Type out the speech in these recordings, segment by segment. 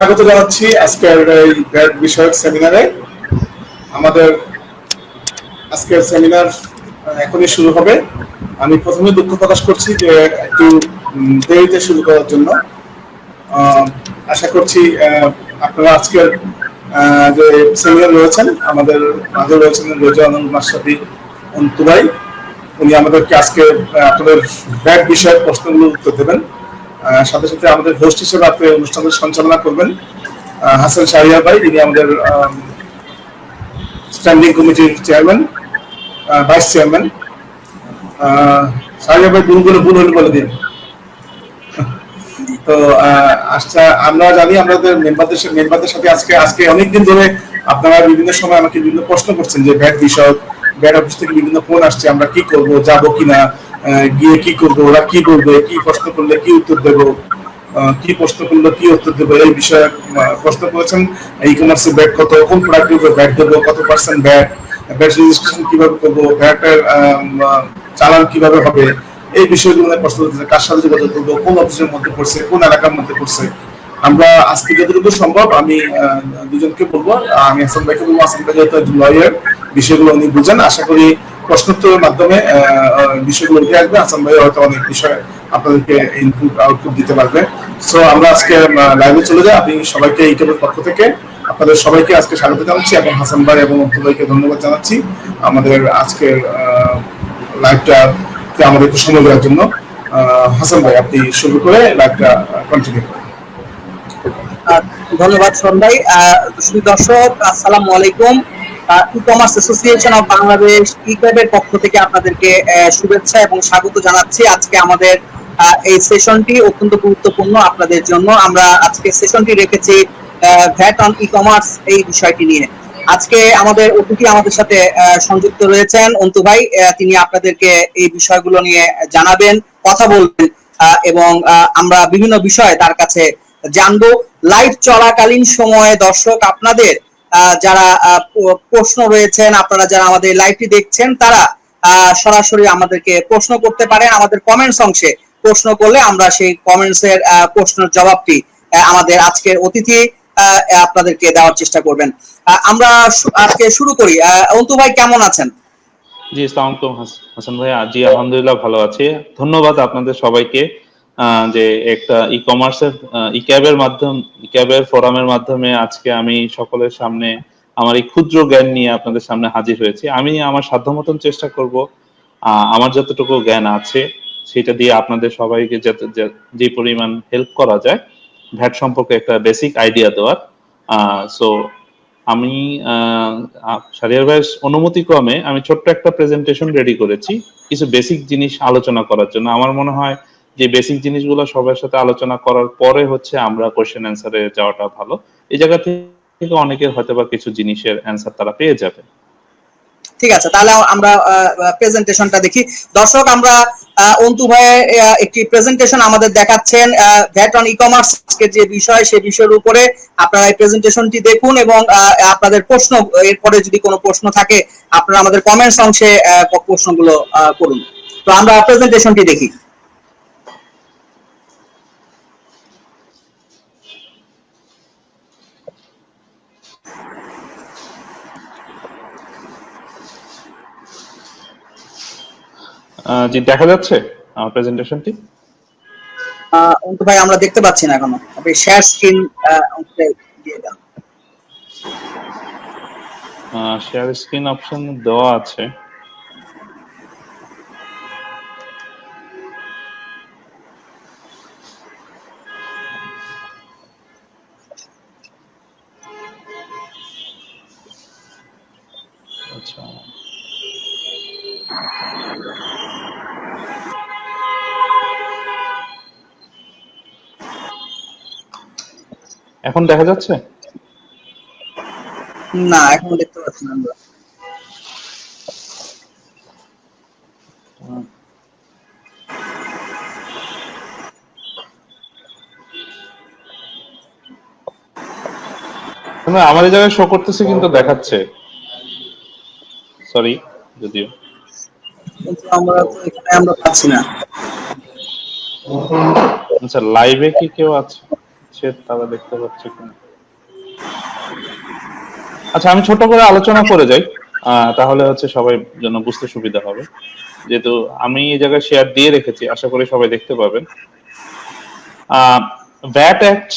স্বাগত জানাচ্ছি আজকের এই ব্যাট বিষয়ক সেমিনারে। আমাদের আজকের সেমিনার এখনই শুরু হবে। আমি প্রথমে দুঃখ প্রকাশ করছি যে একটু দেরিতে শুরু করার জন্য। আশা করছি আপনারা আজকের যে সেমিনার রয়েছেন, আমাদের মাঝে রয়েছেন রেজানুল মাশরাফি অন্তু ভাই। উনি আমাদেরকে আজকে আপনাদের ব্যাট বিষয়ক প্রশ্নগুলোর উত্তর দেবেন। সাথে সাথে আমাদের হোস্ট হিসেবে আপনি অনুষ্ঠানের সঞ্চালনা করবেন হাসান শাহরিয়ার ভাই, যিনি আমাদের স্ট্যান্ডিং কমিটির চেয়ারম্যান, ভাইস চেয়ারম্যান। শাহরিয়ার ভাই ভুল হলে বলে দিন। তো আচ্ছা, আমরা জানি আমাদের মেম্বারদের সাথে আজকে অনেকদিন ধরে আপনারা বিভিন্ন সময় আমাকে বিভিন্ন প্রশ্ন করছেন যে ব্যাট বিষয়ক, ব্যাট অফিস থেকে বিভিন্ন ফোন আসছে, আমরা কি করব, যাব কিনা, গিয়ে কি করব, ওরা কি বলবে, কি প্রশ্ন করলে কি উত্তর দেব, কি প্রশ্ন করলে কি উত্তর দেবো, এই বিষয়ে প্রশ্ন করেছেন। ই কমার্সের ব্যাট কত, কোন প্রোডাক্টের ব্যাট দেবো, কত পার্সেন্ট ব্যাট, ব্যাট রেজিস্ট্রেশন কিভাবে করবো, ব্যাটের চালান কিভাবে হবে, এই বিষয়গুলো নিয়ে প্রশ্ন করতেছে। কার সাথে যোগাযোগ করবো, কোন অফিসের মধ্যে পড়ছে, কোন এলাকার মধ্যে পড়ছে। আমরা আজকে যতটুকু সম্ভব আমি দুজনকে বলবো, আমি হাসান ভাইকে বলবো। হাসান ভাই যেহেতু একজন লয়ার, বিষয়গুলো উনি বুঝেন। আশা করি প্রশ্নোত্তরের মাধ্যমে বিষয়গুলো উঠে আসবে। হাসান ভাই হয়তো অনেক বিষয় আপনাদেরকে ইনপুট আউটপুট দিতে পারবে। সো আমরা আজকে লাইভে চলে যাই। আমি সবাইকে এই টেবিল পক্ষ থেকে আপনাদের সবাইকে আজকে স্বাগত জানাচ্ছি এবং হাসান ভাই এবং অন্তু ভাইকে ধন্যবাদ জানাচ্ছি আমাদের আজকের লাইভটা আমাদের একটু সময় দেওয়ার জন্য। হাসান ভাই, আপনি শুরু করে লাইভটা কন্টিনিউ করেন। ধন্যবাদ শোন ভাই। দর্শক আসসালামু আলাইকুম। E commerce association of Bangladesh ইক্যাবের পক্ষ থেকে আপনাদেরকে শুভেচ্ছা এবং স্বাগত জানাচ্ছি। আজকে আমাদের এই সেশনটি অত্যন্ত গুরুত্বপূর্ণ আপনাদের জন্য। আমরা আজকে সেশনটি রেখেছি ভ্যাট অন ই কমার্স এই বিষয়টি নিয়ে। আজকে আমাদের অতিথি আমাদের সাথে সংযুক্ত রয়েছেন অন্তু ভাই। তিনি আপনাদেরকে এই বিষয়গুলো নিয়ে জানাবেন, কথা বলবেন এবং আমরা বিভিন্ন বিষয়ে তার কাছে জানবো। লাইভ চলাকালীন সময়ে দর্শক আপনাদের যারা প্রশ্ন রয়েছেন, আপনারা যারা আমাদের লাইভটি দেখছেন, তারা সরাসরি আমাদেরকে প্রশ্ন করতে পারেন। আমাদের কমেন্টস অংশে প্রশ্ন করলে আমরা সেই কমেন্টস এর প্রশ্নের জবাবটি আমাদের আজকের অতিথি আপনাদেরকে দেওয়ার চেষ্টা করবেন। আমরা আজকে শুরু করি। অন্তু ভাই কেমন আছেন? জি, আসসালামু আলাইকুম হাসান ভাই। জি আলহামদুলিল্লাহ ভালো আছি। ধন্যবাদ আপনাদের সবাইকে যে একটা ই কমার্সের ইক্যাবের ফোরামের মাধ্যমে আজকে আমি সকলের সামনে আমার এই ক্ষুদ্র জ্ঞান নিয়ে আপনাদের সামনে হাজির হয়েছি। আমি আমার সাধ্যমতন চেষ্টা করব আমার যতটুকু জ্ঞান আছে সেটা দিয়ে আপনাদের সবাইকে যে পরিমাণ হেল্প করা যায় ভ্যাট সম্পর্কে একটা বেসিক আইডিয়া দেওয়ার। সো আমি শাহরিয়ার ভাইয়ের অনুমতি ক্রমে আমি ছোট্ট একটা প্রেজেন্টেশন রেডি করেছি কিছু বেসিক জিনিস আলোচনা করার জন্য। আমার মনে হয় যে বেসিক জিনিসগুলো সবার সাথে আলোচনা করার পরে হচ্ছে আমরা কোশ্চেন অ্যান্সারে যাওয়াটা ভালো। এই জায়গা থেকে অনেকের হয়তো বা কিছু জিনিসের অ্যান্সার তারা পেয়ে যাবে। ঠিক আছে, তাহলে আমরা প্রেজেন্টেশনটা দেখি। দর্শক, আমরা অন্তু ভাইয়ের একটি প্রেজেন্টেশন আমাদের দেখাচ্ছেন ভ্যাট অন ই কমার্স এর যে বিষয়, সেই বিষয়ের উপরে আপনারা এই প্রেজেন্টেশনটি দেখুন এবং আপনাদের প্রশ্ন, এরপরে যদি কোনো প্রশ্ন থাকে আপনারা আমাদের কমেন্টস অংশে প্রশ্নগুলো করুন। তো আমরা প্রেজেন্টেশনটি দেখি। জি, দেখা যাচ্ছে আমার প্রেজেন্টেশনটি? অন্তু ভাই আমরা দেখতে পাচ্ছি না এখনো। আপনি শেয়ার স্ক্রিন অংশে দিয়ে দেন। শেয়ার স্ক্রিন অপশন দেওয়া আছে। আচ্ছা, এখন দেখা যাচ্ছে? না, এখন দেখতে পাচ্ছি না আমরা। আমার এই জায়গায় শো করতেছে কিন্তু দেখাচ্ছে, সরি যদিও, কিন্তু আমরা তো এখানে পাচ্ছি না। আচ্ছা লাইভে কি কেউ আছে? সে তারা দেখতে পাচ্ছে কিনা। আচ্ছা, আমি ছোট করে আলোচনা করে যাই, তাহলে হচ্ছে সবাই জন্য বুঝতে সুবিধা হবে। যেহেতু আমি এই জায়গায় শেয়ার দিয়ে রেখেছি, আশা করি সবাই দেখতে পাবেন। ভ্যাট অ্যাক্ট,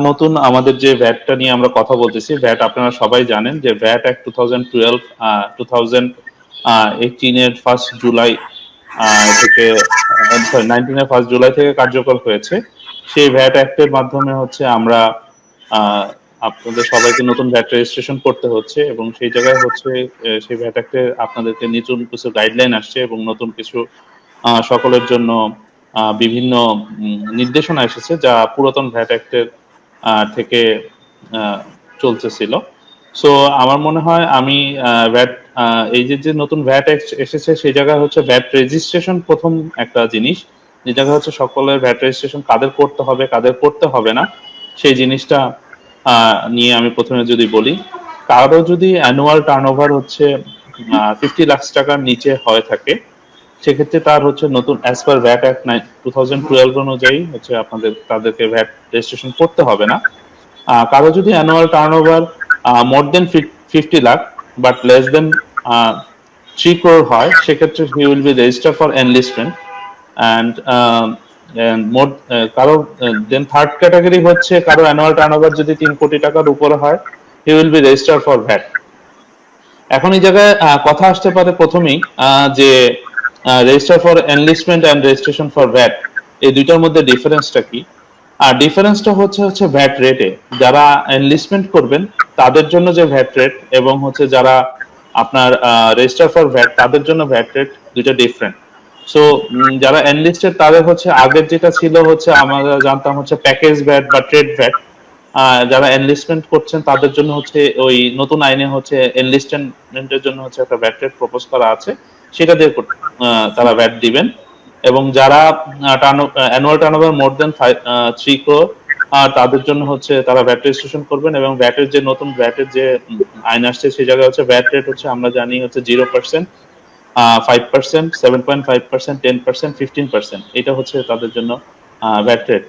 নতুন আমাদের যে ভ্যাটটা নিয়ে আমরা কথা বলতেছি, ভ্যাট আপনারা সবাই জানেন যে ভ্যাট অ্যাক্ট 2018 এর 1 জুলাই থেকে, সরি 19 এর 1 জুলাই থেকে কার্যকর হয়েছে। সেই ভ্যাট অ্যাক্টের মাধ্যমে হচ্ছে আমরা আপনাদের সবাইকে নতুন ভ্যাট রেজিস্ট্রেশন করতে হচ্ছে, এবং সেই জায়গায় হচ্ছে সেই ভ্যাট অ্যাক্টে আপনাদেরকে নতুন কিছু গাইডলাইন আসছে এবং নতুন কিছু সকলের জন্য বিভিন্ন নির্দেশনা এসেছে, যা পুরাতন ভ্যাট অ্যাক্টের থেকে চলতেছিল। সো আমার মনে হয় আমি ভ্যাট, এই যে নতুন ভ্যাট অ্যাক্ট এসেছে সেই জায়গায় হচ্ছে ভ্যাট রেজিস্ট্রেশন প্রথম একটা জিনিস, যে জায়গায় হচ্ছে সকলের ভ্যাট রেজিস্ট্রেশন কাদের করতে হবে কাদের করতে হবে না, সেই জিনিসটা নিয়ে আমি প্রথমে যদি বলি, কারো যদি অ্যানুয়াল টার্নওভার হচ্ছে 50 লাখ টাকার নিচে হয়ে থাকে, সেক্ষেত্রে তার হচ্ছে নতুন অ্যাজ পার ভ্যাট অ্যাক্ট 2012 অনুযায়ী হচ্ছে তাদেরকে ভ্যাট রেজিস্ট্রেশন করতে হবে না। কারো যদি annual turnover more than 50 lakh but less than 3 crore হয়, সেক্ষেত্রে he will be register for enlistment. And কারো দেন থার্ড ক্যাটাগরি হচ্ছে কারো অ্যানুয়াল টার্নওভার যদি 3 কোটি টাকার উপরে হয়, হি will be register for VAT. এখন এই জায়গায় কথা আসতে পারে প্রথমেই যে register for enlistment and registration for VAT, এই দুইটার মধ্যে ডিফারেন্সটা কি? আর ডিফারেন্সটা হচ্ছে ভ্যাট রেটে। যারা এনলিস্টমেন্ট করবেন তাদের জন্য যে ভ্যাট রেট, এবং হচ্ছে যারা আপনার রেজিস্টার ফর ভ্যাট তাদের জন্য ভ্যাট রেট দুইটা ডিফারেন্ট। সো যারা এনলিস্টেড তাদের হচ্ছে আগের যেটা ছিল হচ্ছে আমরা জানতাম হচ্ছে প্যাকেজ ভ্যাট বা ট্রেড ভ্যাট। যারা এনলিস্টমেন্ট করছেন তাদের জন্য হচ্ছে ওই নতুন আইনে হচ্ছে এনলিস্টমেন্টের জন্য হচ্ছে একটা ভ্যাট রেট প্রপোজ করা আছে, সেটা দিয়ে তারা ভ্যাট দিবেন। এবং যারা অ্যানুয়াল টার্নওভার মোর দেন 3 crore, তাদের জন্য হচ্ছে তারা ভ্যাট রেজিস্ট্রেশন করবেন। এবং ভ্যাটের যে নতুন ভ্যাটের যে আইন আসছে সেই জায়গায় হচ্ছে ভ্যাট রেট হচ্ছে আমরা জানি হচ্ছে 0%, 5%, 7.5%, 10%, 15%, এটা হচ্ছে তাদের জন্য ভ্যাট রেট।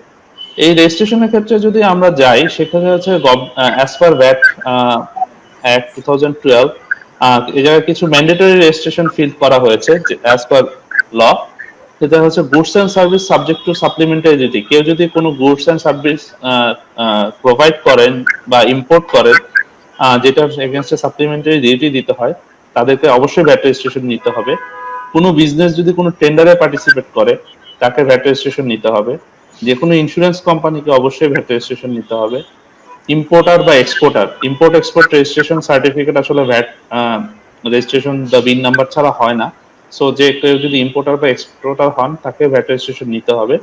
এই রেজিস্ট্রেশনের ক্ষেত্রে যদি আমরা যাই, সেক্ষেত্রে হচ্ছে অ্যাজ পার ভ্যাট অ্যাক্ট 2012 এই জায়গায় কিছু ম্যান্ডেটরি রেজিস্ট্রেশন ফিল করা হয়েছে অ্যাজ পার ল। সেটা হচ্ছে goods and service subject to supplementary duty. কেউ যদি কোনো গুডস অ্যান্ড সার্ভিস প্রোভাইড করেন বা ইম্পোর্ট করেন, যেটা এগেইনস্টে সাপ্লিমেন্টারি ডিউটি দিতে হয়, তাদেরকে অবশ্যই ভ্যাট রেজিস্ট্রেশন নিতে হবে। কোনো বিজনেস যদি কোনো টেন্ডারে পার্টিসিপেট করে, তাকে ভ্যাট রেজিস্ট্রেশন নিতে হবে। যে কোনো ইন্স্যুরেন্স কোম্পানিকে অবশ্যই ভ্যাট রেজিস্ট্রেশন নিতে হবে। ইম্পোর্টার বা exporter, import export registration certificate আসলে VAT registration the BIN number ছাড়া হয় না। সো যে কেউ যদি ইম্পোর্টার বা এক্সপোর্টার হন, তাকে ভ্যাট রেজিস্ট্রেশন নিতে হবে।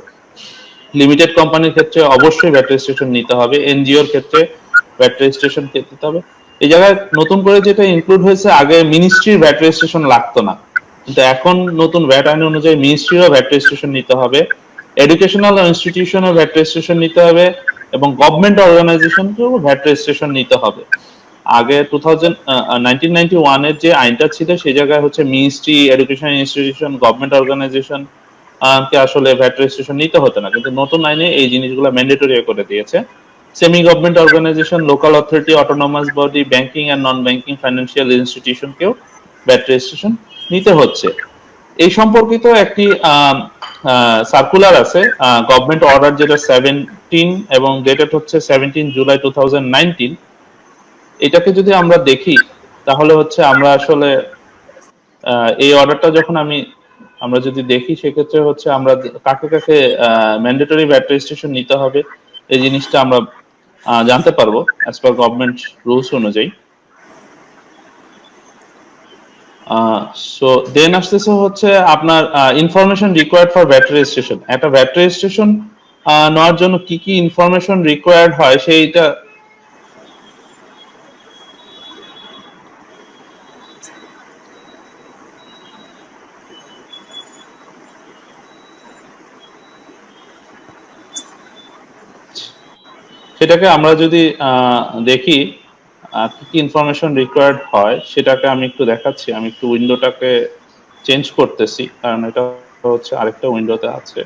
লিমিটেড কোম্পানির ক্ষেত্রে অবশ্যই ভ্যাট রেজিস্ট্রেশন নিতে হবে। এনজিওর ক্ষেত্রে ভ্যাট রেজিস্ট্রেশন নিতে হবে। এই জায়গায় নতুন করে যেটা ইনক্লুড হয়েছে, আগে মিনিস্ট্রির ভ্যাট রেজিস্ট্রেশন লাগতো না, কিন্তু এখন নতুন ভ্যাট আইন অনুযায়ী মিনিস্ট্রিরও ভ্যাট রেজিস্ট্রেশন নিতে হবে, এডুকেশনাল ইনস্টিটিউশনের ভ্যাট রেজিস্ট্রেশন নিতে হবে, এবং গভর্নমেন্ট অর্গানাইজেশনকেও ভ্যাট রেজিস্ট্রেশন নিতে হবে। আগে 1991 এর যে আইনটা ছিল সেই জায়গায় হচ্ছে ministry, education institution, government organisation কে আসলে ভ্যাট রেজিস্ট্রেশন নিতে হতো না, কিন্তু নতুন আইনে এই জিনিসগুলো ম্যান্ডেটরি করে দিয়েছে। Semi government organisation, local authority, autonomous body, banking and non banking financial ইনস্টিটিউশনকেও ভ্যাট রেজিস্ট্রেশন নিতে হচ্ছে। এই সম্পর্কিত একটি সার্কুলার আছে, গভর্নমেন্ট অর্ডার যেটা 17 এবং ডেটেড হচ্ছে 17 জুলাই 2019। এটাকে যদি আমরা দেখি তাহলে হচ্ছে আমরা আসলে এই অর্ডারটা যখন আমরা যদি দেখি, সেক্ষেত্রে হচ্ছে আমরা কাকে কাকে ম্যান্ডেটরি ভ্যাট রেজিস্ট্রেশন নিতে হবে এই জিনিসটা আমরা জানতে পারবো অ্যাজ পার গভর্নমেন্ট রুলস অনুযায়ী। সো দেন আসতেছে হচ্ছে আপনার information required for VAT registration. একটা ভ্যাট রেজিস্ট্রেশন নেওয়ার জন্য কি কি ইনফরমেশন রিকোয়ার্ড হয় সেইটা সেটাকে আমরা যদি দেখি কি কি ইনফরমেশন রিকোয়ার্ড হয়, সেটাকে আমি একটু দেখাচ্ছি। আমি একটু উইন্ডোটাকে চেঞ্জ করতেছি, কারণ এটা হচ্ছে আরেকটা উইন্ডোতে আছে।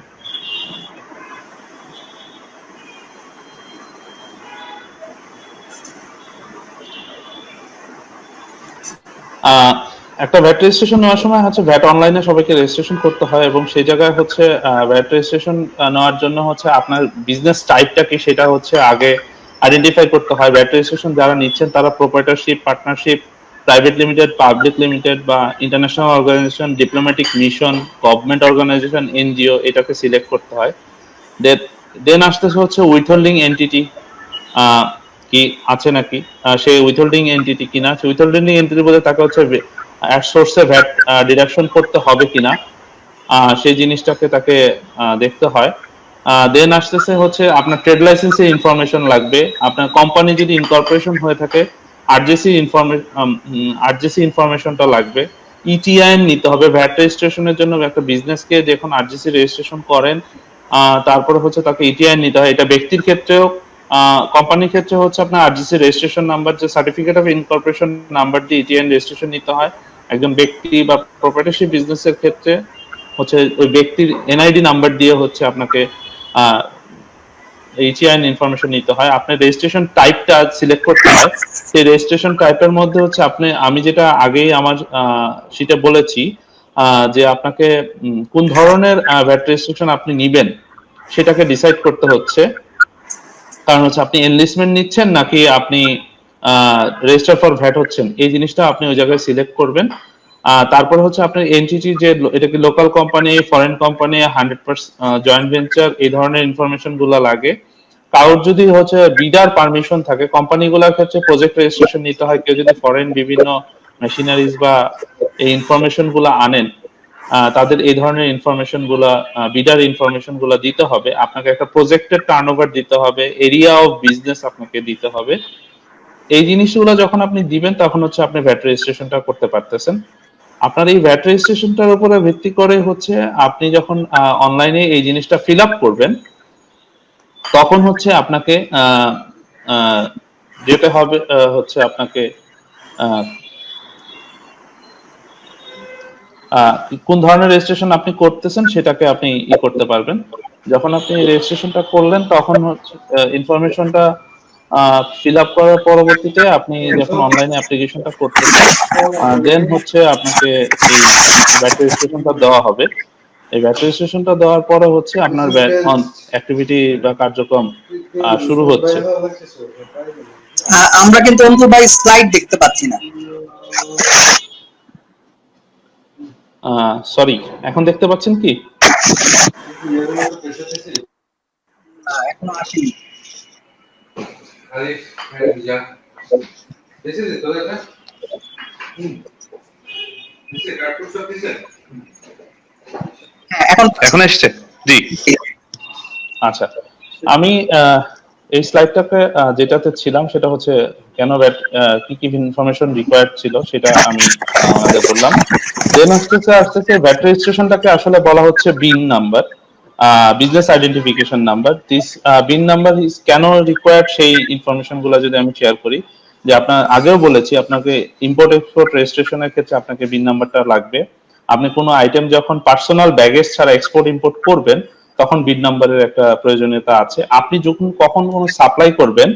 আহ, একটা ভ্যাট রেজিস্ট্রেশন নেওয়ার সময় হচ্ছে ভ্যাট অনলাইনে সবাইকে রেজিস্ট্রেশন করতে হয়, এবং সেই জায়গায় হচ্ছে ভ্যাট রেজিস্ট্রেশন নেওয়ার জন্য হচ্ছে আপনার বিজনেস টাইপটা কি সেটা হচ্ছে আগে আইডেন্টিফাই করতে হয়। ভ্যাট রেজিস্ট্রেশন যারা নিচ্ছেন তারা proprietorship, partnership, private limited, public limited বা international organisation, diplomatic mission, government organisation, NGO, এটাকে সিলেক্ট করতে হয়। দেন আসতেছে হচ্ছে উইথহোল্ডিং এন্টিটি কি আছে নাকি, সেই উইথহোল্ডিং এন্টিটি কিনা, সেই উইথহোল্ডিং এন্টিটি বলতে তাকে হচ্ছে অ্যাট সোর্সে ভ্যাট ডিডাকশন করতে হবে কিনা, সেই জিনিসটাকে তাকে দেখতে হয়। দেন আসতেছে হচ্ছে আপনার ট্রেড লাইসেন্সের ইনফরমেশন লাগবে। আপনার কোম্পানি যদি ইনকর্পোরেশন হয়ে থাকে আরজিসি ইনফরমেশনটা লাগবে। ইটিআইএন নিতে হবে ভ্যাট রেজিস্ট্রেশনের জন্য। একটা বিজনেসকে যখন আরজিসি রেজিস্ট্রেশন করেন তারপরে হচ্ছে তাকে ইটিআইএন নিতে হয়। এটা ব্যক্তির ক্ষেত্রেও, কোম্পানির ক্ষেত্রে হচ্ছে আপনার আরজিসি রেজিস্ট্রেশন নাম্বার, যে সার্টিফিকেট অফ ইনকর্পোরেশন নাম্বার দিয়ে ইটিআইএন রেজিস্ট্রেশন নিতে হয়। একজন ব্যক্তি বা প্রপার্টারশিপ বিজনেসের ক্ষেত্রে হচ্ছে ওই ব্যক্তির এনআইডি নাম্বার দিয়ে হচ্ছে আপনাকে ইটিআইএন ইনফরমেশন নিতে হয়। আপনার রেজিস্ট্রেশন টাইপটা সিলেক্ট করতে হয়। সেই রেজিস্ট্রেশন টাইপের মধ্যে হচ্ছে আমি যেটা আগেই আমার শীটে বলেছি, যে আপনাকে কোন ধরনের ভ্যাট রেজিস্ট্রেশন আপনি নিবেন সেটাকে ডিসাইড করতে হচ্ছে। কারণ হচ্ছে আপনি এনলিস্টমেন্ট নিচ্ছেন নাকি আপনি রেজিস্টার ফর ভ্যাট হচ্ছেন, এই জিনিসটা আপনি ওই জায়গায় সিলেক্ট করবেন। তারপরে হচ্ছে আপনার এনটিটি, যে এটা কি local company, foreign company, 100% joint venture, এই ধরনের ইনফরমেশন গুলো লাগে। কারোর যদি হচ্ছে বিডার পারমিশন থাকে, কোম্পানিগুলোর ক্ষেত্রে প্রজেক্ট রেজিস্ট্রেশন নিতে হয়। কেউ যদি ফরেন বিভিন্ন মেশিনারিজ বা এই ইনফরমেশন গুলো আনেন, তাদের এই ধরনের ইনফরমেশন গুলা, বিডার ইনফরমেশন গুলা দিতে হবে। আপনাকে একটা প্রজেক্টের টার্নওভার দিতে হবে, এরিয়া অফ বিজনেস আপনাকে দিতে হবে। এই জিনিসগুলো যখন আপনি দিবেন তখন হচ্ছে আপনি ভ্যাট রেজিস্ট্রেশনটা করতে পারতেছেন। আপনার এই ভ্যাট রেজিস্ট্রেশনটার উপরে ভিত্তি করে হচ্ছে আপনি যখন অনলাইনে এই জিনিসটা ফিল আপ করবেন, তখন হচ্ছে আপনাকে যেতে হবে হচ্ছে আপনাকে কোন ধরনের রেজিস্ট্রেশন আপনি করতেছেন সেটাকে আপনি করতে পারবেন। যখন আপনি রেজিস্ট্রেশনটা করলেন তখন হচ্ছে ইনফরমেশনটা ফিল আপ করার পরবর্তীতে আপনি যখন অনলাইনে অ্যাপ্লিকেশনটা করতেছেন, দেন হচ্ছে আপনাকে এই ভ্যাট রেজিস্ট্রেশনটা দেওয়া হবে। এই ভ্যাট রেজিস্ট্রেশনটা দেওয়ার পরে হচ্ছে আপনার অ্যাক্টিভিটি বা কার্যক্রম শুরু হচ্ছে। আমরা কিন্তু অন্তু ভাই স্লাইড দেখতে পাচ্ছি না। সরি, এখন দেখতে পাচ্ছেন কি? এখনো আসেনি। এখন এসছে? জি, আচ্ছা। আমি এই স্লাইডটাকে যেটাতে ছিলাম সেটা হচ্ছে কেন কি কি ইনফরমেশন রিকোয়ার্ড ছিল সেটা আমি আমাদের বললাম। দেন আস্তে ভ্যাট রেজিস্ট্রেশনটাকে আসলে বলা হচ্ছে BIN number, business identification number. This BIN number is কেন রিকোয়ার্ড, সেই ইনফরমেশন গুলো যদি আমি শেয়ার করি, যে আপনার আগেও বলেছি আপনাকে ইম্পোর্ট এক্সপোর্ট রেজিস্ট্রেশনের ক্ষেত্রে আপনাকে বিন নাম্বারটা লাগবে। আপনি কোনো আইটেম যখন পার্সোনাল ব্যাগেজ ছাড়া এক্সপোর্ট ইম্পোর্ট করবেন তখন বিন নাম্বারের একটা প্রয়োজনীয়তা আছে। আপনি যখন কখন কোনো সাপ্লাই করবেন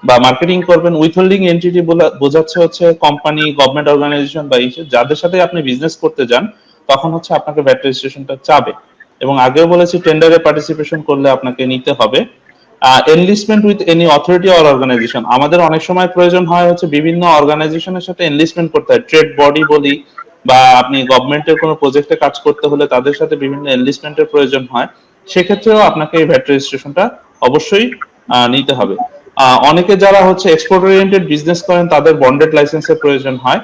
বা মার্কেটিং করবেন, উইথহোল্ডিং এন্টিটি বোঝাচ্ছে হচ্ছে কোম্পানি, গভর্নমেন্ট অর্গানাইজেশন বা যাদের সাথে আপনি বিজনেস করতে যান, তখন হচ্ছে আপনাকে ভ্যাট রেজিস্ট্রেশনটা চাবে। এবং আগেও বলেছি টেন্ডারে পার্টিসিপেশন করলে আপনাকে নিতে হবে। Enlistment with any authority or organisation, আমাদের অনেক সময় প্রয়োজন হয় হচ্ছে বিভিন্ন অর্গানাইজেশনের সাথে এনলিস্টমেন্ট করতে হয়। ট্রেড বডি বলি বা আপনি গভর্নমেন্টের কোনো প্রজেক্টে কাজ করতে হলে তাদের সাথে বিভিন্ন এনলিস্টমেন্টের প্রয়োজন হয়। সেক্ষেত্রেও আপনাকে এই ভ্যাট রেজিস্ট্রেশনটা অবশ্যই নিতে হবে। অনেকে যারা হচ্ছে এক্সপোর্ট ওরিয়েন্টেড বিজনেস করেন তাদের বন্ডেড লাইসেন্সের প্রয়োজন হয়,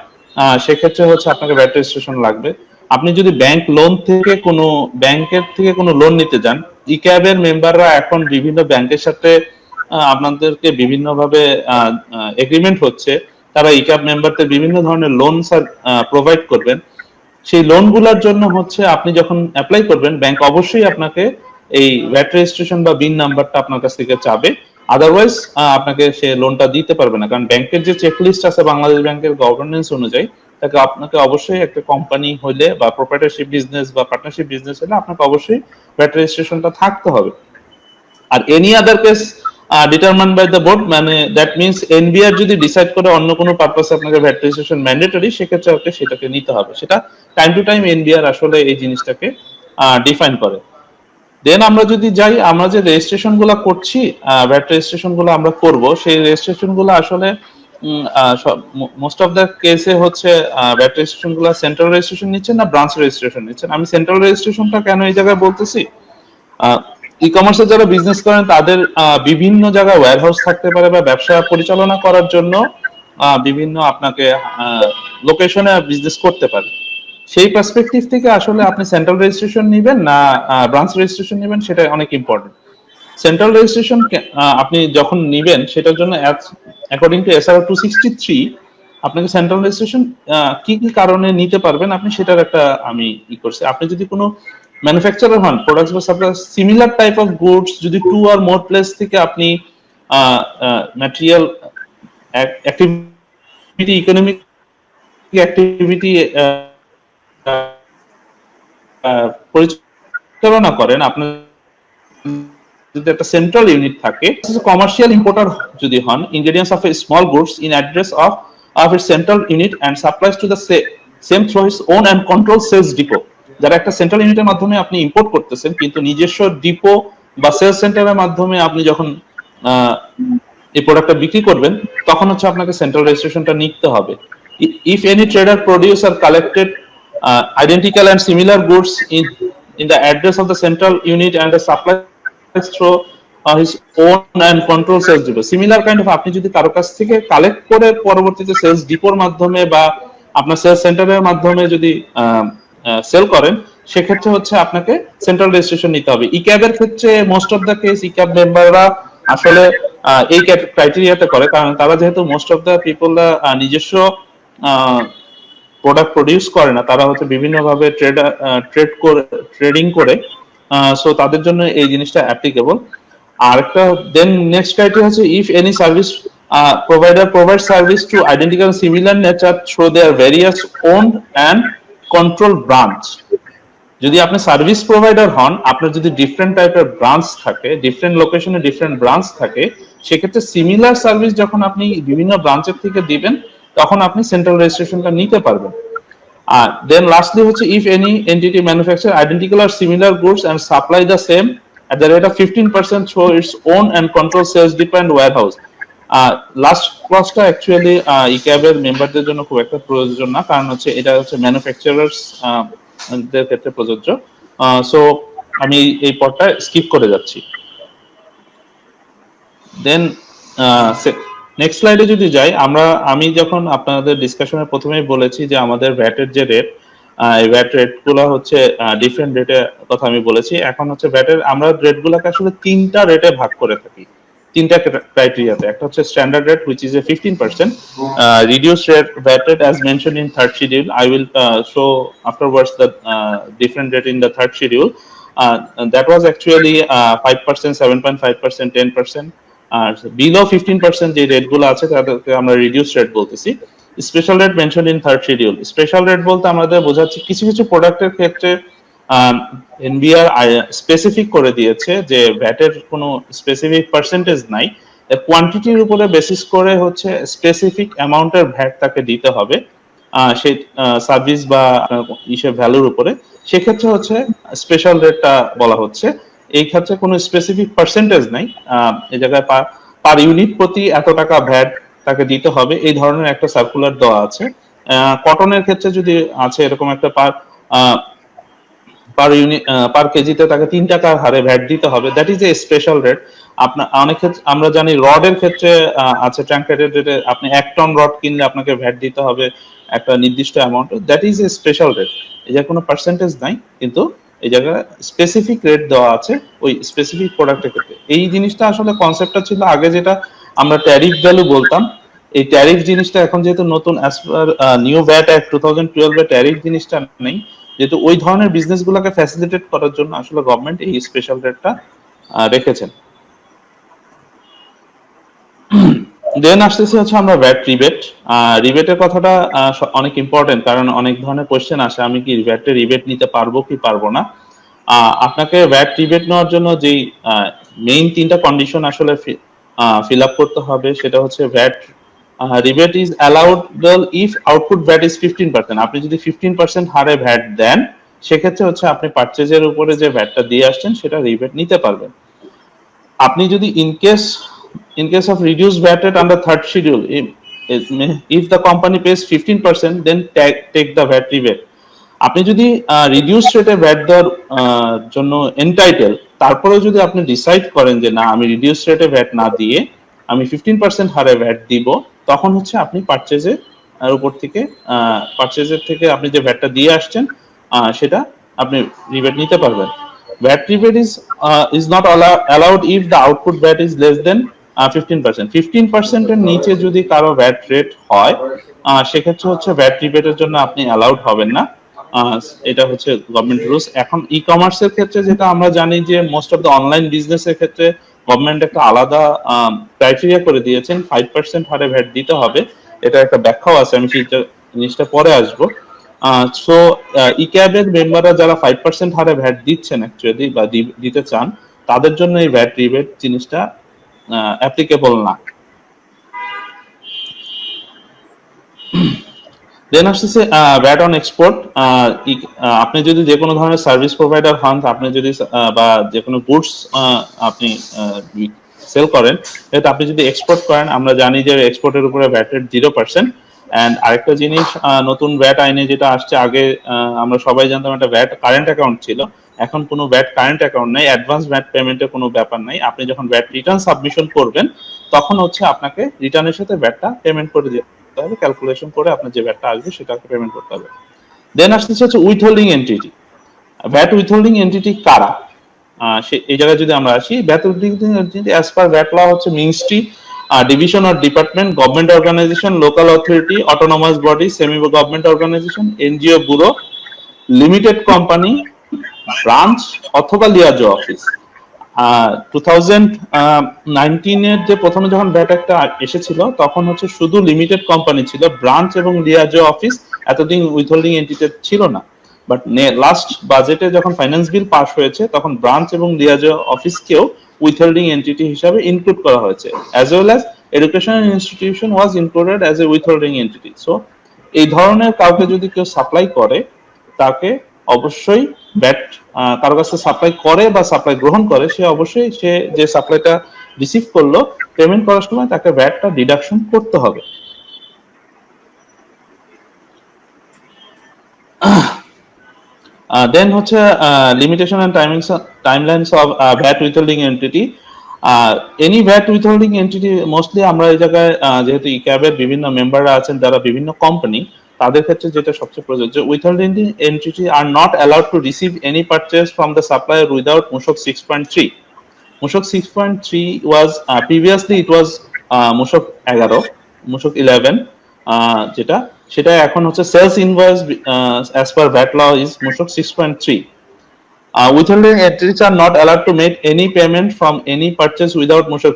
সেক্ষেত্রে হচ্ছে আপনাকে ভ্যাট রেজিস্ট্রেশন লাগবে। আপনি যদি ব্যাংকের থেকে কোনো লোন নিতে যান, ইক্যাবের মেম্বাররা এখন বিভিন্ন ব্যাংকের সাথে আপনাদেরকে বিভিন্নভাবে এগ্রিমেন্ট হচ্ছে, তারা ইক্যাব মেম্বারদের বিভিন্ন ধরনের লোন প্রোভাইড করবেন। সেই লোনগুলোর জন্য হচ্ছে আপনি যখন অ্যাপ্লাই করবেন, ব্যাংক অবশ্যই আপনাকে এই ভ্যাট রেজিস্ট্রেশন বা বিন নাম্বারটা আপনার কাছ থেকে চাবে। আদারওয়াইজ আপনাকে সে লোনটা দিতে পারবে না, কারণ ব্যাংকের যে চেকলিস্ট আছে বাংলাদেশ ব্যাংকের গভর্নেন্স অনুযায়ী, তাকে আপনাকে অবশ্যই একটা কোম্পানি হলে বা প্রপার্টারশিপ বিজনেস বা পার্টনারশিপ বিজনেস হলে আপনাকে অবশ্যই ভ্যাট রেজিস্ট্রেশনটা থাকতে হবে। আর any other case determined by the board, মানে দ্যাট মিনস এনবিআর যদি ডিসাইড করে অন্য কোনো পারপাসে আপনাকে ভ্যাট রেজিস্ট্রেশন ম্যান্ডেটরি, সেক্ষেত্রে আপনি সেটাকে নিতে হবে। সেটা টাইম টু টাইম এনবিআর আসলে এই জিনিসটাকে ডিফাইন করে। দেন আমরা যদি যাই, আমরা যে রেজিস্ট্রেশন গুলো করছি, ভ্যাট রেজিস্ট্রেশন গুলো আমরা করব, সেই রেজিস্ট্রেশন গুলো আসলে মোস্ট অফ দ্য কেসে হচ্ছে ভ্যাট রেজিস্ট্রেশন গুলো সেন্ট্রাল রেজিস্ট্রেশন নিচ্ছেন না ব্রাঞ্চ রেজিস্ট্রেশন নিচ্ছেন। আমি সেন্ট্রাল রেজিস্ট্রেশনটা কেন এই জায়গায় বলতেছি, ই কমার্সে যারা বিজনেস করেন তাদের বিভিন্ন জায়গায় ওয়্যারহাউস থাকতে পারে, বা ব্যবসা পরিচালনা করার জন্য বিভিন্ন আপনাকে লোকেশনে বিজনেস করতে পারে। সেই পার্সপেক্টিভ থেকে আসলে আপনি সেন্ট্রাল রেজিস্ট্রেশন নেবেন না ব্রাঞ্চ রেজিস্ট্রেশন নেবেন, সেটা অনেক ইম্পর্টেন্ট। সেন্ট্রাল রেজিস্ট্রেশন আপনি যখন নেবেন, সেটার জন্য অ্যাকর্ডিং টু এসআরও 263 আপনাকে সেন্ট্রাল রেজিস্ট্রেশন কি কি কারণে নিতে পারবেন আপনি সেটার একটা আমি করছি। আপনি যদি কোনো ম্যানুফ্যাকচারার হন, প্রোডাক্টস বা supply similar type of goods যদি 2 or more প্লেস থেকে আপনি ম্যাটেরিয়াল অ্যাক্টিভিটি, ইকোনমিক অ্যাক্টিভিটি পরিচালনা করেন, আপনার যদি একটা সেন্ট্রাল ইউনিট থাকে, কমার্শিয়াল ইম্পোর্টার যদি হন, ingredients of a small goods in address of its central unit and supplies to the same through its own and control sales depot, যারা একটা সেন্ট্রাল ইউনিটের মাধ্যমে আপনি ইম্পোর্ট করতেছেন, কিন্তু নিজস্ব ডিপো বা সেলস সেন্টারের মাধ্যমে আপনি যখন এই প্রোডাক্টটা বিক্রি করবেন, তখন হচ্ছে আপনাকে সেন্ট্রাল রেজিস্ট্রেশনটা নিতে হবে। If any trader produce or collected identical and similar goods in the address of the central unit and the supply through his own and control sales depot, similar kind of আপনি যদি কারো কাছ থেকে collect করে পরবর্তীতে sales ডিপোর মাধ্যমে বা আপনার সেলস সেন্টারের মাধ্যমে যদি সেল করেন, সেক্ষেত্রে হচ্ছে আপনাকে সেন্ট্রাল রেজিস্ট্রেশন নিতে হবে। ইক্যাবের ক্ষেত্রে most of the case e-CAB মেম্বাররা আসলে এই ক্রাইটেরিয়াতে করে, কারণ তারা যেহেতু মোস্ট অফ দ্য পিপলরা নিজস্ব প্রোডাক্ট প্রডিউস করে না, তারা হচ্ছে বিভিন্নভাবে ট্রেডিং করে, সো তাদের জন্য এই জিনিসটা অ্যাপ্লিকেবল। আর একটা দেন নেক্সট ক্রাইটেরিয়া হচ্ছে if any service provider provides service to identical similar nature through their various owned and controlled branch। যদি আপনি সার্ভিস প্রোভাইডার হন, আপনার যদি ডিফারেন্ট টাইপের ব্রাঞ্চ থাকে, ডিফারেন্ট লোকেশনে ডিফারেন্ট ব্রাঞ্চ থাকে, সেক্ষেত্রে সিমিলার সার্ভিস যখন আপনি বিভিন্ন ব্রাঞ্চের থেকে দিবেন, তখন আপনি সেন্ট্রাল রেজিস্ট্রেশনটা নিতে পারবেন। আর দেন লাস্টলি হচ্ছে if any entity manufacture identical আর similar goods and supply the same at the rate of 15% through its own and control sales depot and warehouse। Last ক্লাসটা অ্যাকচুয়ালি ইক্যাবের মেম্বারদের জন্য খুব একটা প্রয়োজন না, কারণ হচ্ছে এটা হচ্ছে ম্যানুফ্যাকচারার্স দের ক্ষেত্রে প্রযোজ্য। সো আমি এই পর্বটা স্কিপ করে যাচ্ছি। দেন নেক্সট স্লাইডে যদি যাই, আমি যখন আপনাদের ডিসকাশনের প্রথমেই বলেছি যে আমাদের ভ্যাটের যে রেট, এই ভ্যাট রেট গুলো হচ্ছে ডিফারেন্ট রেটের কথা আমি বলেছি। এখন হচ্ছে ভ্যাটের আমরা রেট গুলোকে আসলে তিনটা রেটে ভাগ করে থাকি, তিনটা ক্রাইটেরিয়াতে। একটা হচ্ছে standard rate which is a 15%, reduced rate VAT rate as mentioned in third schedule. I will show afterwards the different rate in the third schedule. That was actually 5%, 7.5%, 10%. Below 15% যে রেট গুলো আছে তাদেরকে আমরা রিডিউসড রেট বলতেছি। Special rate mention in third schedule. Special rate বলতে আমাদের বোঝাচ্ছে কিছু কিছু প্রোডাক্টের ক্ষেত্রে এনবিআর স্পেসিফিক করে দিয়েছে যে ভ্যাটের কোনো স্পেসিফিক পার্সেন্টেজ নাই, কোয়ান্টিটির উপরে বেসিস করে হচ্ছে স্পেসিফিক অ্যামাউন্টের ভ্যাট তাকে দিতে হবে সেই সার্ভিস বা ইসের ভ্যালুর উপরে। সেক্ষেত্রে হচ্ছে স্পেশাল রেটটা বলা হচ্ছে। এই ক্ষেত্রে কোনো স্পেসিফিক পার্সেন্টেজ নাই, এই জায়গায় পার ইউনিট প্রতি এত টাকা ভ্যাট তাকে দিতে হবে, এই ধরনের একটা সার্কুলার দেওয়া আছে। কটনের ক্ষেত্রে যদি আছে এরকম একটা পার কেজিতে তাকে 3 টাকার হারে ভ্যাট দিতে হবে, that is a special rate. আপনার অনেক ক্ষেত্রে আমরা জানি রডের ক্ষেত্রে আছে ট্রাঙ্কেটেড রেটে, আপনি 1 টন রড কিনলে আপনাকে ভ্যাট দিতে হবে একটা নির্দিষ্ট amount, that is a special rate. এই যে কোনো পার্সেন্টেজ নাই, কিন্তু এই জায়গায় স্পেসিফিক রেট দেওয়া আছে ওই স্পেসিফিক প্রোডাক্টের ক্ষেত্রে। এই জিনিসটা আসলে কনসেপ্টটা ছিল আগে যেটা আমরা ট্যারিফ ভ্যালু বলতাম, এই ট্যারিফ জিনিসটা এখন যেহেতু নতুন as per new VAT act 2012 এর ট্যারিফ জিনিসটা নেই, যেহেতু ওই ধরনের বিজনেস গুলোকে ফ্যাসিলিটেট করার জন্য আসলে গভর্নমেন্ট এই স্পেশাল রেটটা রেখেছেন। দেন আসতেছি হচ্ছে আমরা ভ্যাট রিবেট। রিবেটের কথাটা অনেক ইম্পর্টেন্ট, কারণ অনেক ধরনের কোশ্চেন আসে আমি কি ভ্যাটের রিবেট নিতে পারবো কি পারবো না। আপনাকে ভ্যাট রিবেট নেওয়ার জন্য যেই মেইন 3টা কন্ডিশন আসলে ফিল আপ করতে হবে, সেটা হচ্ছে VAT rebate is allowable if output VAT is 15%। আপনি যদি 15% হারে ভ্যাট দেন, সেক্ষেত্রে হচ্ছে আপনি পারচেজের উপরে যে ভ্যাটটা দিয়ে আসছেন সেটা রিবেট নিতে পারবেন। আপনি যদি in case of reduced VAT rate under third schedule, if the company pays 15%, then take the VAT rebate. আপনি যদি রিডিউস রেটে ভ্যাট দেওয়ার জন্য এন্টাইটেল, তারপরে যদি আপনি ডিসাইড করেন যে না আমি রিডিউস রেটে ভ্যাট না দিয়ে আমি 15% হারে ভ্যাট দিব, তখন হচ্ছে আপনি পারচেজের উপর থেকে পারচেজের থেকে আপনি যে ভ্যাটটা দিয়ে আসছেন সেটা আপনি রিবেট নিতে পারবেন। VAT rebate is not allowed if the output VAT is less than 15%. 15% এর নিচে যদি কারো VAT রেট হয়, সেক্ষেত্রে হচ্ছে VAT রিবেটের জন্য আপনি অ্যালাউড হবেন না। এটা হচ্ছে গভর্নমেন্ট রুলস। এখন ই কমার্সের ক্ষেত্রে যেটা আমরা জানি যে মোস্ট অফ দ্য অনলাইন বিজনেসের ক্ষেত্রে গভর্নমেন্ট একটা আলাদা ক্রাইটেরিয়া করে দিয়েছেন, 5% হারে ভ্যাট দিতে হবে। এটা একটা ব্যাখ্যাও আছে, আমি সেই জিনিসটা পরে আসবো। সো ই ক্যাবের মেম্বাররা যারা 5% হারে ভ্যাট দিচ্ছেন অ্যাকচুয়ালি বা দিতে চান, তাদের জন্য এই ভ্যাট রিবেট জিনিসটা অ্যাপ্লিকেবল না। দেন আসছে ভ্যাট অন এক্সপোর্ট। আপনি যদি যে কোনো ধরনের সার্ভিস প্রোভাইডার হন, আপনি যদি বা যে কোনো গুডস আপনি সেল করেন, এটা আপনি যদি এক্সপোর্ট করেন, আমরা জানি যে এক্সপোর্টের উপরে ভ্যাট রেট 0%। এন্ড আরেকটা জিনিস, নতুন ভ্যাট আইনে যেটা আসছে, আগে আমরা সবাই জানতাম একটা ভ্যাট কারেন্ট অ্যাকাউন্ট ছিল, এখন কোনো ভ্যাট কারেন্ট অ্যাকাউন্ট নাই, অ্যাডভান্স ভ্যাট পেমেন্টের কোনো ব্যাপার নাই। আপনি যখন ভ্যাট রিটার্ন সাবমিশন করবেন, তখন হচ্ছে আপনাকে রিটার্নের সাথে ভ্যাটটা পেমেন্ট করে দিতে হবে, ক্যালকুলেশন করে আপনার যে ভ্যাটটা আসবে সেটাকে পেমেন্ট করতে হবে। দেন আসতেছে হচ্ছে withholding entity. VAT withholding entity কারা? এই জায়গায় যদি আমরা আসি, VAT withholding entity as per VAT law হচ্ছে ministry, division or department, government organisation, local authority, autonomous body, semi government organisation, NGO, bureau, limited company, branch অথবা লিয়াজো অফিস। 2019 এর যে প্রথমে যখন ভ্যাট একটা এসেছিল, তখন হচ্ছে শুধু লিমিটেড কোম্পানি ছিল, ব্রাঞ্চ এবং লিয়াজো অফিস এতদিন উইথহোল্ডিং এন্টিটি ছিল না। বাট লাস্ট বাজেটে যখন ফাইন্যান্স বিল পাস হয়েছে, তখন ব্রাঞ্চ এবং লিয়াজো অফিসকেও উইথহোল্ডিং এন্টিটি হিসাবে ইনক্লুড করা হয়েছে, as well as educational institution was included as a withholding entity. So এই ধরনের কাউকে যদি কেউ সাপ্লাই করে, তাকে অবশ্যই ভ্যাট, কারো কাছে সাপ্লাই করে বা সাপ্লাই গ্রহণ করে, সে অবশ্যই সে যে সাপ্লাইটা রিসিভ করলো, পেমেন্ট করার সময় তাকে ভ্যাটটা ডিডাকশন করতে হবে। দেন হচ্ছে limitation and timelines of VAT withholding entity. Any VAT withholding entity, mostly আমরা এই জায়গায় যেহেতু ই ক্যাবের বিভিন্ন মেম্বাররা আছেন যারা বিভিন্ন কোম্পানি, তাদের ক্ষেত্রে যেটা সবচেয়ে প্রযোজ্য, withholding entity are not allowed to receive any purchase from the supplier without মূসক 6.3। মূসক 6.3 ওয়াজ প্রিভিয়াসলি ইট ওয়াজ মূসক 11, মূসক 11 যেটা, সেটা এখন হচ্ছে sales invoice as per VAT law is মূসক 6.3। Withholding entities are not allowed to make any payment from any purchase without মূসক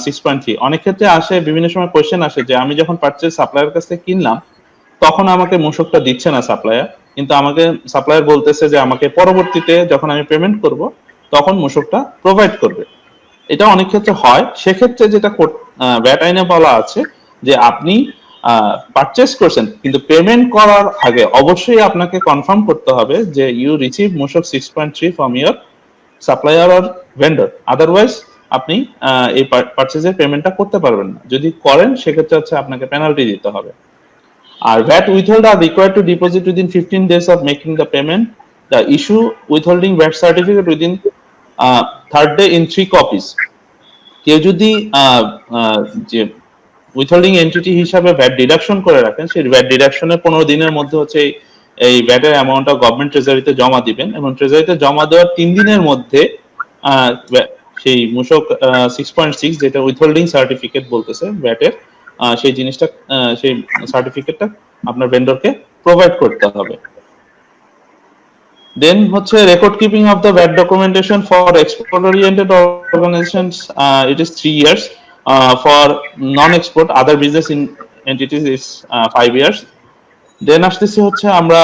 6.3। অনেক ক্ষেত্রে আসে, বিভিন্ন সময় কোয়েশ্চেন আসে যে আমি যখন পারচেজ সাপ্লায়ার কাছ থেকে কিনলাম, তখন আমাকে মূসকটা দিচ্ছে না সাপ্লায়ার, কিন্তু আমাকে সাপ্লায়ার বলতেছে যে আমাকে পরবর্তীতে যখন আমি পেমেন্ট করব তখন মূসকটা প্রোভাইড করবে। এটা অনেক ক্ষেত্রে হয়। সেক্ষেত্রে যেটা ভ্যাট আইনে বলা আছে যে আপনি পারচেজ করছেন, কিন্তু পেমেন্ট করার আগে অবশ্যই আপনাকে কনফার্ম করতে হবে যে ইউ রিসিভ মূসক 6.3 from your supplier or vendor, otherwise আপনি এই পারচেজের পেমেন্টটা করতে পারবেন না। যদি করেন, সেক্ষেত্রে হচ্ছে আপনাকে পেনাল্টি দিতে হবে। আর VAT withhold are required to deposit within 15 days of making the payment. The issue withholding VAT certificate within third day in 3 copies. কেউ যদি যে উইথহোল্ডিং এন্টিটি হিসাবে ভ্যাট ডিডাকশন করে রাখেন, সেই ভ্যাট ডিডাকশনের 15 দিনের মধ্যে হচ্ছে এই ভ্যাটের অ্যামাউন্টটা গভর্নমেন্ট ট্রেজারিতে জমা দিবেন, এবং ট্রেজারিতে জমা দেওয়ার 3 দিনের মধ্যে সেই মূসক 6.6 যেটা উইথহোল্ডিং সার্টিফিকেট বলতেছে ভ্যাটের, সেই জিনিসটা, সেই সার্টিফিকেটটা আপনার ভেন্ডরকে প্রোভাইড করতে হবে। দেন হচ্ছে record keeping of the VAT documentation for export oriented organisations, it is 3 years. For non-export other business entities is 5 years. Then আসতেছে হচ্ছে আমরা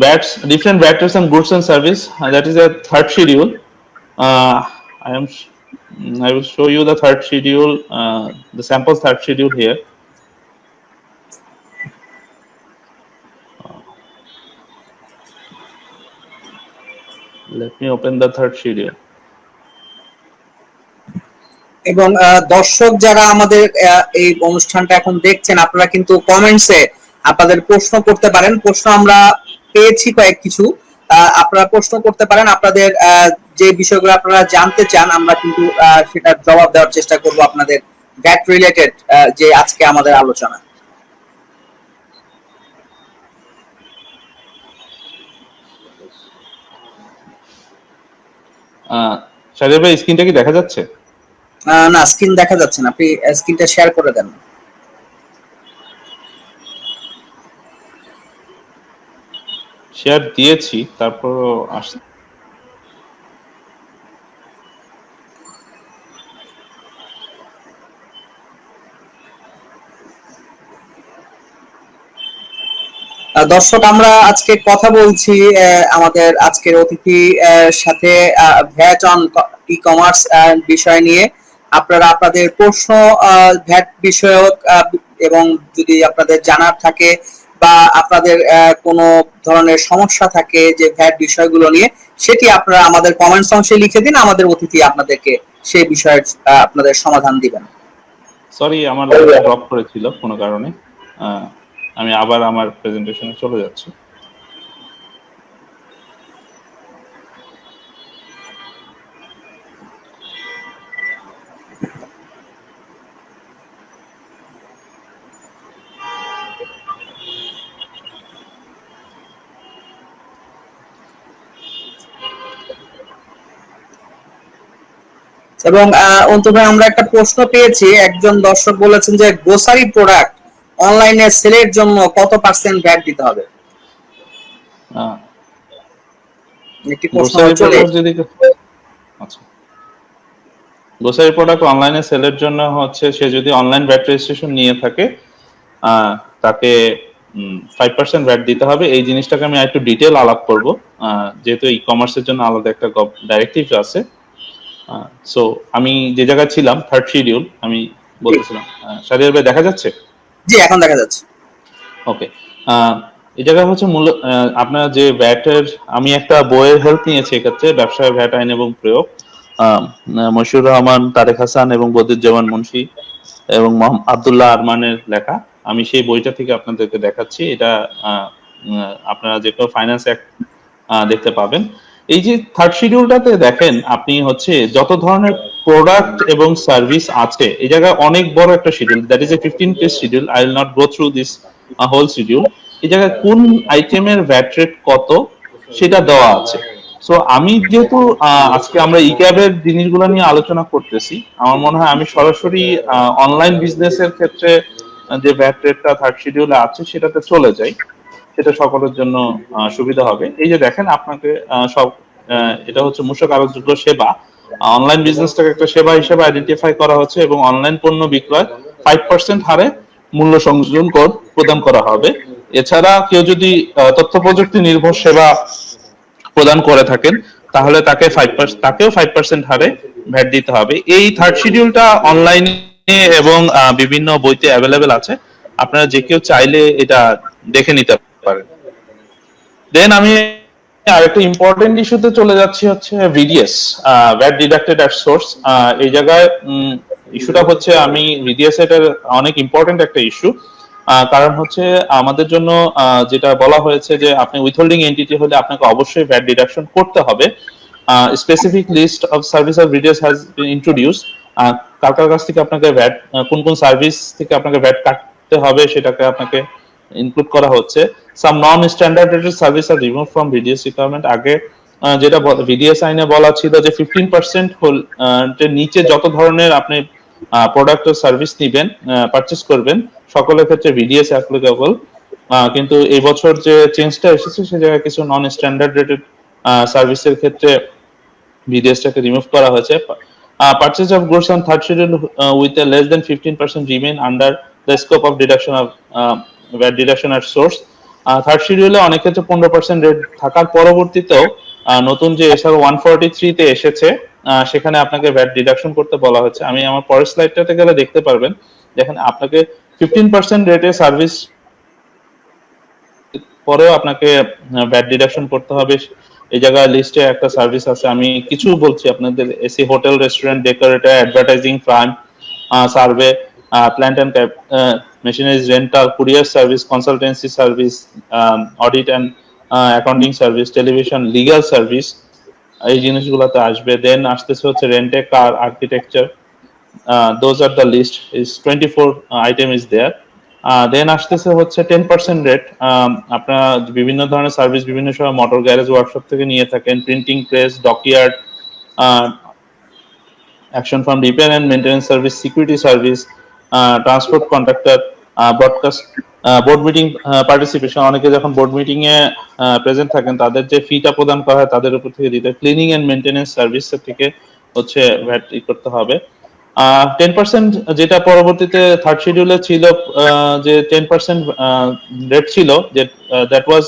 VATs, different VAT rates and goods and service, that is a third schedule. I am. I will show you the third schedule, the sample third schedule here. Let me open the third schedule. এবং দর্শক যারা আমাদের এই অনুষ্ঠানটা এখন দেখছেন, আপনারা কিন্তু কমেন্টসে আপনাদের প্রশ্ন করতে পারেন। প্রশ্ন আমরা পেয়েছি কয়েক কিছু, আপনারা প্রশ্ন করতে পারেন। আপনাদের যে বিষয়গুলো আপনারা জানতে চান, আমরা কিন্তু সেটার জবাব দেওয়ার চেষ্টা করব আপনাদের ভ্যাট রিলেটেড যে আজকে আমাদের আলোচনা। শাহরিয়ার ভাই, স্ক্রিনটা কি দেখা যাচ্ছে? না, স্ক্রিন দেখা যাচ্ছে না, আপনি স্ক্রিনটা শেয়ার করে দেন। শেয়ার দিয়েছি, তারপরও আসছে। দর্শক, আমরা আজকে কথা বলছি আমাদের আজকের অতিথি সাথে ভ্যাট অন ই কমার্স বিষয় নিয়ে। আপনারা আপনাদের প্রশ্ন ভ্যাট বিষয়ক এবং যদি আপনাদের জানার থাকে বা আপনাদের কোনো ধরনের সমস্যা থাকে যে ভ্যাট বিষয়গুলো নিয়ে, সেটি আপনারা আমাদের কমেন্টস অংশে লিখে দিন। আমাদের অতিথি আপনাদেরকে সেই বিষয়ের আপনাদের সমাধান দিবেন। সরি, আমার লাইনটা ড্রপ করেছিল কোনো কারণে। আমি আবার আমার প্রেজেন্টেশনে চলে যাচ্ছি। এবং অন্তত আমরা একটা প্রশ্ন পেয়েছি, একজন দর্শক বলেছেন যে গ্রোসারি প্রোডাক্ট অনলাইনে সেলের জন্য কত পার্সেন্ট ভ্যাট দিতে হবে? একটি প্রশ্ন চলে। আচ্ছা, গ্রোসারি প্রোডাক্ট অনলাইনে সেলের জন্য হচ্ছে সে যদি অনলাইন ভ্যাট রেজিস্ট্রেশন নিয়ে থাকে তাকে 5% ভ্যাট দিতে হবে। এই জিনিসটাকে আমি একটু ডিটেল আলাপ করব, যেহেতু ই কমার্সের জন্য আলাদা একটা ডাইরেক্টিভ আছে। সো আমি যে জায়গায় ছিলাম, থার্ড শিডিউল আমি বলতেছিলাম। শাহরিয়ার ভাই, দেখা যাচ্ছে? জি, এখন দেখা যাচ্ছে। ওকে, এই জায়গায় হচ্ছে মূল আপনার যে ভ্যাটের, আমি একটা বইয়ের হেল্প নিয়েছি এক্ষেত্রে, ব্যবসায় ভ্যাট আইন এবং প্রয়োগ, মশিউর রহমান, তারেক হাসান এবং বদিউজ্জামান মুন্সি এবং আব্দুল্লাহ আরমানের লেখা। আমি সেই বইটা থেকে আপনাদেরকে দেখাচ্ছি। এটা আপনারা যে কেউ ফাইন্যান্স অ্যাক্ট দেখতে পাবেন। এই যে থার্ড শিডিউলটাতে দেখেন আপনি হচ্ছে যত ধরনের প্রোডাক্ট এবং সার্ভিস আছে, এই জায়গায় অনেক বড় একটা schedule, that is a 15 page schedule. I will not go through this whole schedule. এই জায়গায় কোন আইটেমের ভ্যাট রেট কত সেটা দেওয়া আছে। সো আমি যেহেতু আজকে আমরা ই ক্যাবের জিনিসগুলো নিয়ে আলোচনা করতেছি, আমার মনে হয় আমি সরাসরি অনলাইন বিজনেসের ক্ষেত্রে যে ভ্যাট রেটটা থার্ড শিডিউলে আছে সেটাতে চলে যাই, সেটা সকলের জন্য সুবিধা হবে। এই যে দেখেন আপনাকে সব, এটা হচ্ছে মূসক আরোগ্য সেবা। অনলাইন বিজনেসটাকে একটা সেবা হিসেবে আইডেন্টিফাই করা হচ্ছে এবং অনলাইন পণ্য বিক্রয় 5% হারে মূল্য সংযোজন কর প্রদান করা হবে। এছাড়া কেউ যদি তথ্য প্রযুক্তি নির্ভর সেবা প্রদান করে থাকেন তাহলে তাকেও 5% হারে ভ্যাট দিতে হবে। এই থার্ড শিডিউলটা অনলাইনে এবং বিভিন্ন বইতে অ্যাভেলেবেল আছে, আপনারা যে কেউ চাইলে এটা দেখে নিতে পারেন। দেন আমি আরেকটা ইম্পর্টেন্ট ইস্যুতে চলে যাচ্ছি, হচ্ছে VDS, VAT deducted at source. এই জায়গায় ইস্যুটা হচ্ছে, আমি ভিডিএস এটার অনেক ইম্পর্টেন্ট একটা ইস্যু, কারণ হচ্ছে আমাদের জন্য যেটা বলা হয়েছে যে আপনি উইথহোল্ডিং এন্টিটি হলে আপনাকে অবশ্যই ভ্যাট ডিডাকশন করতে হবে। Specific list of service of VDS has been introduced. কার কার কাছ থেকে আপনাকে ভ্যাট, কোন কোন সার্ভিস থেকে আপনাকে ভ্যাট কাটতে হবে সেটাকে আপনাকে ইনক্লুড করা হচ্ছে। সাম নন স্ট্যান্ডার্ডেড সার্ভিস আর রিমুভ ফ্রম ভিডিএস রিকোয়ারমেন্ট। আগে যেটা ভিডিএস আইনে বলা ছিল যে 15% এর নিচে যত ধরনের আপনি প্রোডাক্ট ও সার্ভিস নিবেন, পারচেজ করবেন, সকলের ক্ষেত্রে ভিডিএস অ্যাপ্লিকেবল। কিন্তু এই বছর যে চেঞ্জটা এসেছে সে জায়গায় কিছু নন স্ট্যান্ডার্ড রেটেড সার্ভিসের ক্ষেত্রে ভিডিএসটাকে রিমুভ করা হয়েছে। Purchase of goods on third schedule with a less than 15% remain under the scope of deduction of VAT deduction at source. Third শিডিউলে অনেক ক্ষেত্রে 15% রেট থাকার পরবর্তীতেও নতুন যে এসআর 143 তে এসেছে, সেখানে আপনাকে ভ্যাট ডিডাকশন করতে বলা হচ্ছে। আমি আমার পরের স্লাইডটাতে গেলে দেখতে পারবেন, দেখেন আপনাকে 15% রেটে সার্ভিস পরেও আপনাকে ভ্যাট ডিডাকশন করতে হবে। এই জায়গায় লিস্টে একটা সার্ভিস আছে, আমি কিছু বলছি আপনাদের। AC hotel, restaurant, decorator, advertising firm, survey, plant and machineries rental, courier service, consultancy service, audit and accounting service, television, legal service, এই জিনিসগুলোতে আসবে। দেন আসতেছে হচ্ছে rent a car, architecture, those are the list is 24 item is there. Then আসতেছে হচ্ছে 10% rate. আপনারা বিভিন্ন ধরনের সার্ভিস বিভিন্ন সময় মোটর গ্যারেজ, ওয়ার্কশপ থেকে নিয়ে থাকেন, printing press, dockyard, auction firm, repair and maintenance service, security service, transport contractor, broadcast, board meeting participation. অনেকে যখন বোর্ড মিটিং এ প্রেজেন্ট থাকেন তাদের যে ফিটা প্রদান করা হয় তাদের উপর থেকে দিতে। ক্লিনিং এন্ড মেইনটেনেন্স সার্ভিস থেকে হচ্ছে ভ্যাট করতে হবে। 10% যেটা পরবর্তীতে থার্ড শিডিউলে ছিল, যে 10% রেট ছিল, যে that was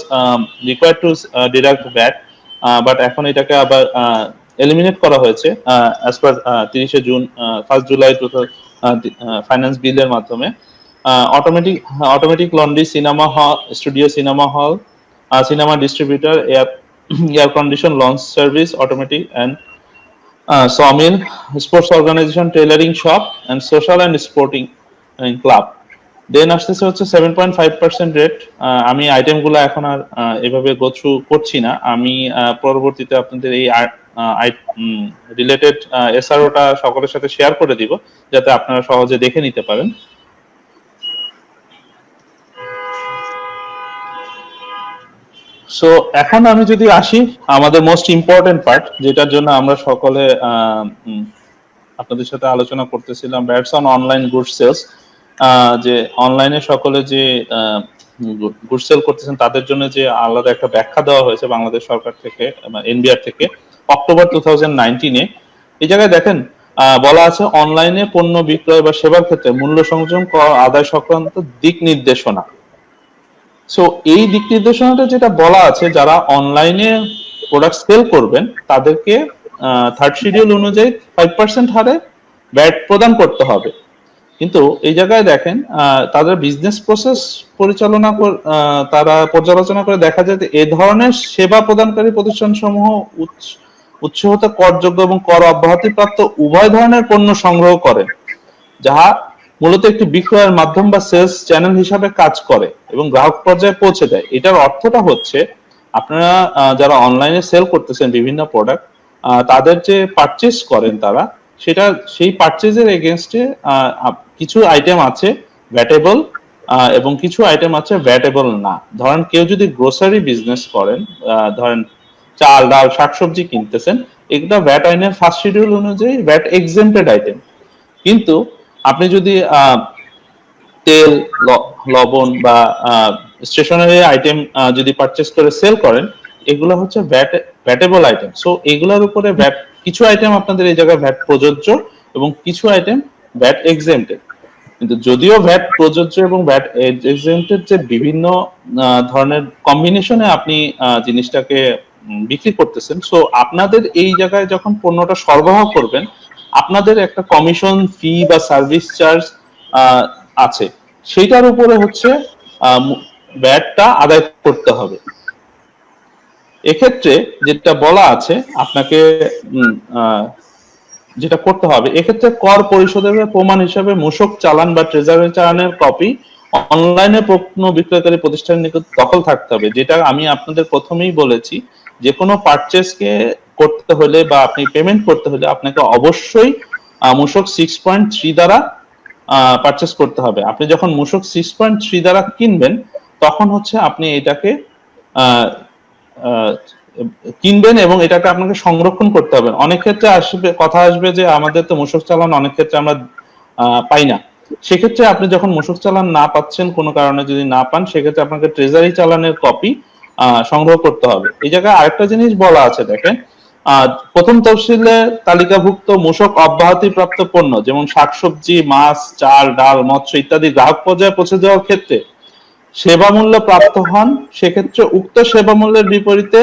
required to deduct VAT, but এখন এটাকে আবার এলিমিনেট করা হয়েছে as per 30 June, 1 July finance বিলের মাধ্যমে। Automatic laundry, cinema hall, studio cinema hall, cinema distributor, air condition launch service, automatic and sawmill, sports organization, tailoring shop, and social and sporting club. দেন আসতেছে হচ্ছে 7.5% rate. আমি আইটেমগুলো এখন আর এভাবে গো থ্রু করছি না, আমি পরবর্তীতে আপনাদের এই রিলেটেড এসআরওটা সকলের সাথে শেয়ার করে দিব যাতে আপনারা সহজে দেখে নিতে পারেন। সো এখন আমি যদি আসি আমাদের মোস্ট ইম্পর্টেন্ট পার্ট, যেটার জন্য আমরা সকলে আপনাদের সাথে আলোচনা করতেছিলাম, VATs on online goods sales. যে অনলাইনে সকলে যে গুড সেল করতেছেন তাদের জন্য যে আলাদা একটা ব্যাখ্যা দেওয়া হয়েছে বাংলাদেশ সরকার থেকে, এনবিআর থেকে, অক্টোবর 2019-এ। এই জায়গায় দেখেন বলা আছে অনলাইনে পণ্য বিক্রয় বা সেবার ক্ষেত্রে মূল্য সংযোজন আদায় সংক্রান্ত দিক নির্দেশনা। সো এই দিক নির্দেশনাটা যেটা বলা আছে, যারা অনলাইনে প্রোডাক্ট সেল করবেন তাদেরকে থার্ড শিডিউল অনুযায়ী 5% হারে ভ্যাট প্রদান করতে হবে। কিন্তু এই জায়গায় দেখেন তাদের বিজনেস প্রসেস তারা পর্যালোচনা করে দেখা যায় যে এই ধরনের সেবা প্রদানকারী প্রতিষ্ঠান সমূহ উৎস হতে করযোগ্য এবং কর অব্যাহতিপ্রাপ্ত উভয় ধরনের পণ্য সংগ্রহ করে, যাহা মূলত একটি বিক্রয়ের মাধ্যম বা সেলস চ্যানেল হিসাবে কাজ করে এবং গ্রাহক পর্যায়ে পৌঁছে দেয়। এটার অর্থটা হচ্ছে আপনারা যারা অনলাইনে সেল করতেছেন বিভিন্ন প্রোডাক্ট, তাদের যে পারচেজ করেন তারা, সেটা সেই পারচেজের এগেইনস্টে কিছু আইটেম আছে ভ্যাটেবল এবং কিছু আইটেম আছে ভ্যাটেবল না। ধরেন কেউ যদি গ্রোসারি বিজনেস করেন, ধরেন চাল, ডাল, শাকসবজি কিনতেছেন, এগুলো ভ্যাট আইনের ফার্স্ট শিডিউল অনুযায়ী ভ্যাট এক্সেম্পটেড আইটেম। কিন্তু আপনি যদি তেল, লবণ বা স্টেশনারি আইটেম যদি পারচেজ করে সেল করেন, এগুলো হচ্ছে ভ্যাটেবল আইটেম। সো এগুলোর উপরে ভ্যাট, কিছু আইটেম আপনাদের এই জায়গায় ভ্যাট প্রযোজ্য এবং কিছু আইটেম ভ্যাট এক্সেম্পটেড। কিন্তু যদিও ভ্যাট প্রযোজ্য এবং ভ্যাট এক্সেম্পটেড যে বিভিন্ন ধরনের কম্বিনেশনে আপনি জিনিসটাকে বিক্রি করতেছেন, সো আপনাদের এই জায়গায় যখন পণ্যটা সরবরাহ করবেন আপনাদের একটা কমিশন ফি বা সার্ভিস চার্জ আছে, সেইটার উপরে হচ্ছে ভ্যাটটা আদায় করতে হবে। এক্ষেত্রে যেটা বলা আছে আপনাকে যেটা করতে হবে, এক্ষেত্রে কর পরিশোধের প্রমাণ হিসাবে মূসক চালান বা ট্রেজারি চালানের কপি অনলাইনে পণ্য বিক্রয়কারী প্রতিষ্ঠানের নিকট দখল থাকতে হবে। যেটা আমি আপনাদের প্রথমেই বলেছি, যে কোনো পারচেজকে করতে হলে বা আপনি পেমেন্ট করতে হলে আপনাকে অবশ্যই মূসক 6.3 দ্বারা পারচেজ করতে হবে। আপনি যখন মূসক 6.3 দ্বারা কিনবেন তখন হচ্ছে আপনি এটাকে কিনবেন এবং এটাকে আপনাকে সংরক্ষণ করতে হবে। অনেক ক্ষেত্রে কথা আসবে যে আমাদের তো মূসক চালান অনেক ক্ষেত্রে আমরা পাই না। সেক্ষেত্রে আপনি যখন মূসক চালান না পাচ্ছেন, কোনো কারণে যদি না পান, সেক্ষেত্রে আপনাকে ট্রেজারি চালানের কপি সংগ্রহ করতে হবে। এই জায়গায় আরেকটা জিনিস বলা আছে, দেখেন প্রথম তফসিলে তালিকাভুক্ত মূসক অব্যাহতি প্রাপ্ত পণ্য যেমন শাকসবজি, মাছ, চাল, ডাল, মৎস্য ইত্যাদি গ্রাহক পর্যায়ে পৌঁছে দেওয়ার ক্ষেত্রে সেবা মূল্য প্রাপ্ত হন, সেক্ষেত্রে উক্ত সেবা মূল্যের বিপরীতে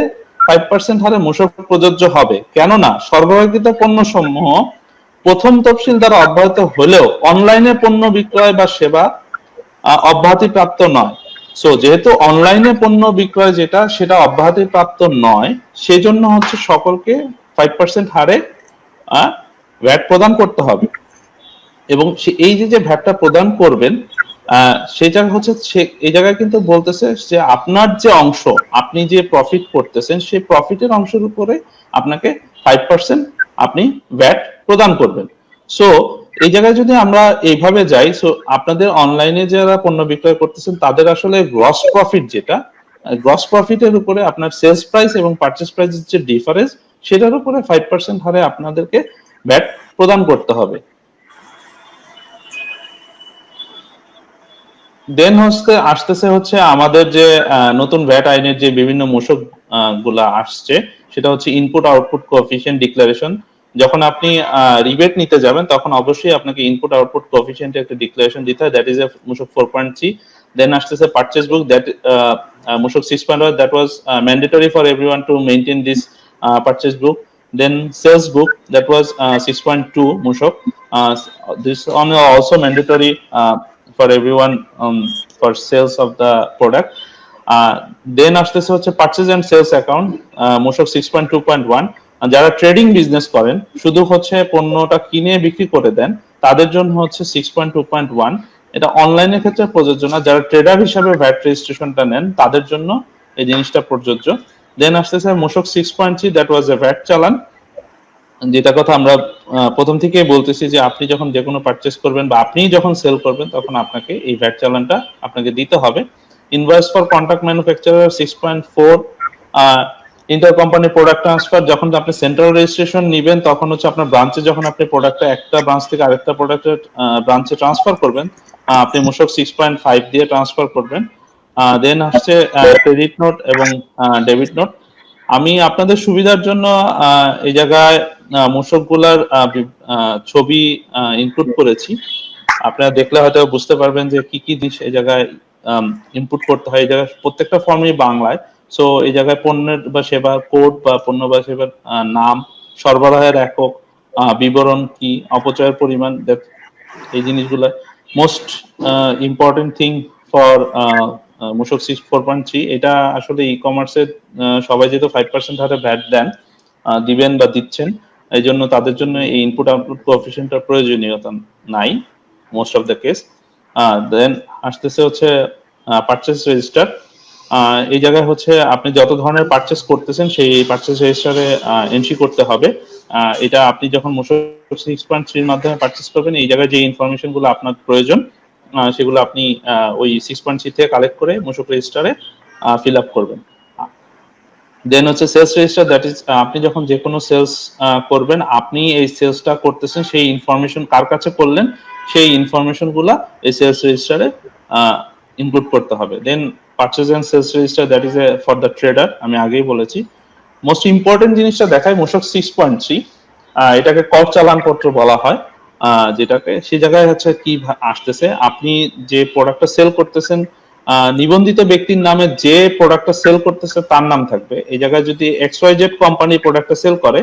5% হারে মূসক প্রযোজ্য হবে, কেননা সরবরাহকৃত পণ্য সমূহ প্রথম তফসিল দ্বারা অব্যাহত হলেও অনলাইনে পণ্য বিক্রয় বা সেবা অব্যাহতি প্রাপ্ত নয়। সো যেহেতু অনলাইনে পণ্য বিক্রয় যেটা সেটা অব্যাহতি প্রাপ্ত নয়, সেজন্য হচ্ছে সকলকে 5% হারে ভ্যাট প্রদান করতে হবে। এবং এই যে ভ্যাটটা প্রদান করবেন সেটা হচ্ছে এই জায়গায় কিন্তু বলতেছে যে আপনার যে অংশ, আপনি যে প্রফিট করতেছেন সেই প্রফিটের অংশের উপরে আপনাকে 5% আপনি ভ্যাট প্রদান করবেন। সো এই জায়গায় যদি আমরা এইভাবে যাই, সো আপনাদের অনলাইনে যারা পণ্য বিক্রয় করতেছেন তাদের আসলে গ্রস প্রফিট যেটা, গ্রস প্রফিটের উপরে আপনার সেলস প্রাইস এবং পারচেজ প্রাইসের যে ডিফারেন্স সেটার উপরে 5% হারে আপনাদেরকে ভ্যাট প্রদান করতে হবে। দেন আসতেছে হচ্ছে আমাদের যে নতুন ভ্যাট আইনের যে বিভিন্ন মূসক গুলা আসছে, সেটা হচ্ছে ইনপুট আউটপুট কোএফিসিয়েন্ট ডিক্লারেশন। যখন আপনি রিবেট নিতে যাবেন তখন অবশ্যই আপনাকে ইনপুট আউটপুট কোএফিসিয়েন্টের একটা ডিক্লারেশন দিতে হয়, দ্যাট ইজ এ মূসক 4.3। দেন আসতেছে পারচেজ বুক, দ্যাট মূসক 6.1, that was mandatory for everyone to maintain this purchase book. Then sales book, that was 6.2 মূসক, this one also mandatory for everyone for sales of the product. Then আসতেছে হচ্ছে purchase and sales account, মূসক 6.2.1। যারা trading business করেন, শুধু হচ্ছে পণ্যটা কিনে বিক্রি করে দেন, তাদের জন্য হচ্ছে 6.2.1। এটা অনলাইনের ক্ষেত্রে প্রযোজ্য না, যারা ট্রেডার হিসাবে ভ্যাট রেজিস্ট্রেশনটা নেন তাদের জন্য এই জিনিসটা প্রযোজ্য। দেন আসতেছে মূসক 6.3, দ্যাট ওয়াজ এ ভ্যাট চালান, যেটা কথা আমরা প্রথম থেকেই বলতেছি যে আপনি যখন যে কোনো পারচেজ করবেন বা আপনি যখন সেল করবেন তখন আপনাকে এই ভ্যাট চালানটা আপনাকে দিতে হবে। Invoice for contract manufacturer 6.4, inter company product transfer, যখন আপনি সেন্ট্রাল রেজিস্ট্রেশন নেবেন তখন হচ্ছে আপনার ব্রাঞ্চে যখন আপনি প্রোডাক্টটা একটা ব্রাঞ্চ থেকে আরেকটা প্রোডাক্টের ব্রাঞ্চে ট্রান্সফার করবেন, আপনি মূসক 6.5 দিয়ে ট্রান্সফার করবেন। দেন আসছে ক্রেডিট নোট এবং ডেবিট নোট। আমি আপনাদের সুবিধার জন্য এই জায়গায় মূসকগুলার ছবি ইনপুট করেছি, আপনারা দেখলে হয়তো বুঝতে পারবেন যে কি কি জিনিস এই জায়গায় ইনপুট করতে হয়। এই জায়গায় প্রত্যেকটা ফর্মই বাংলায়। সো এই জায়গায় পণ্যের বা সেবার কোড বা পণ্য বা সেবার নাম, সরবরাহের একক, বিবরণ কি, অপচয়ের পরিমাণ, এই জিনিসগুলো মোস্ট ইম্পর্টেন্ট থিং ফর মূসক 4.3। এটা আসলে ই কমার্সের সবাই যেহেতু 5% হারে ভ্যাট দেন, দিবেন বা দিচ্ছেন, এই জন্য তাদের জন্য এই ইনপুট আউটপুট কোএফিসিয়েন্টের প্রয়োজনীয়তা নাই মোস্ট অফ দ্য কেস। দেন আসতেছে হচ্ছে পারচেজ রেজিস্টার। এই জায়গায় হচ্ছে আপনি যত ধরনের পারচেজ করতেছেন সেই পারচেজ রেজিস্টারে এন্ট্রি করতে হবে। এটা আপনি যখন মূসক 6.3 এর মাধ্যমে পারচেজ করবেন, এই জায়গায় যে ইনফরমেশন গুলো আপনার প্রয়োজন সেগুলো আপনি ওই 6.3 থেকে কালেক্ট করে মূসক রেজিস্টারে ফিল আপ করবেন। দেন হচ্ছে সেলস রেজিস্টার, দ্যাট ইজ আপনি যখন যে কোনো সেলস করবেন, আপনি এই সেলসটা করতেছেন সেই ইনফরমেশন কার কাছে করলেন সেই ইনফরমেশন গুলা এই সেলস রেজিস্টারে ইনক্লুড করতে হবে। Then purchase and sales register, that is for the trader, আমি আগেই বলেছি। মোস্ট ইম্পর্টেন্ট জিনিসটা দেখায় মূসক 6.3, এটাকে কর চালান পত্র বলা হয়, যেটাকে সেই জায়গায় হচ্ছে কি আসতেছে, আপনি যে প্রোডাক্টটা সেল করতেছেন নিবন্ধিত ব্যক্তির নামে যে প্রোডাক্টটা সেল করতেছে তার নাম থাকবে। এই জায়গায় যদি XYZ কোম্পানি প্রোডাক্টটা সেল করে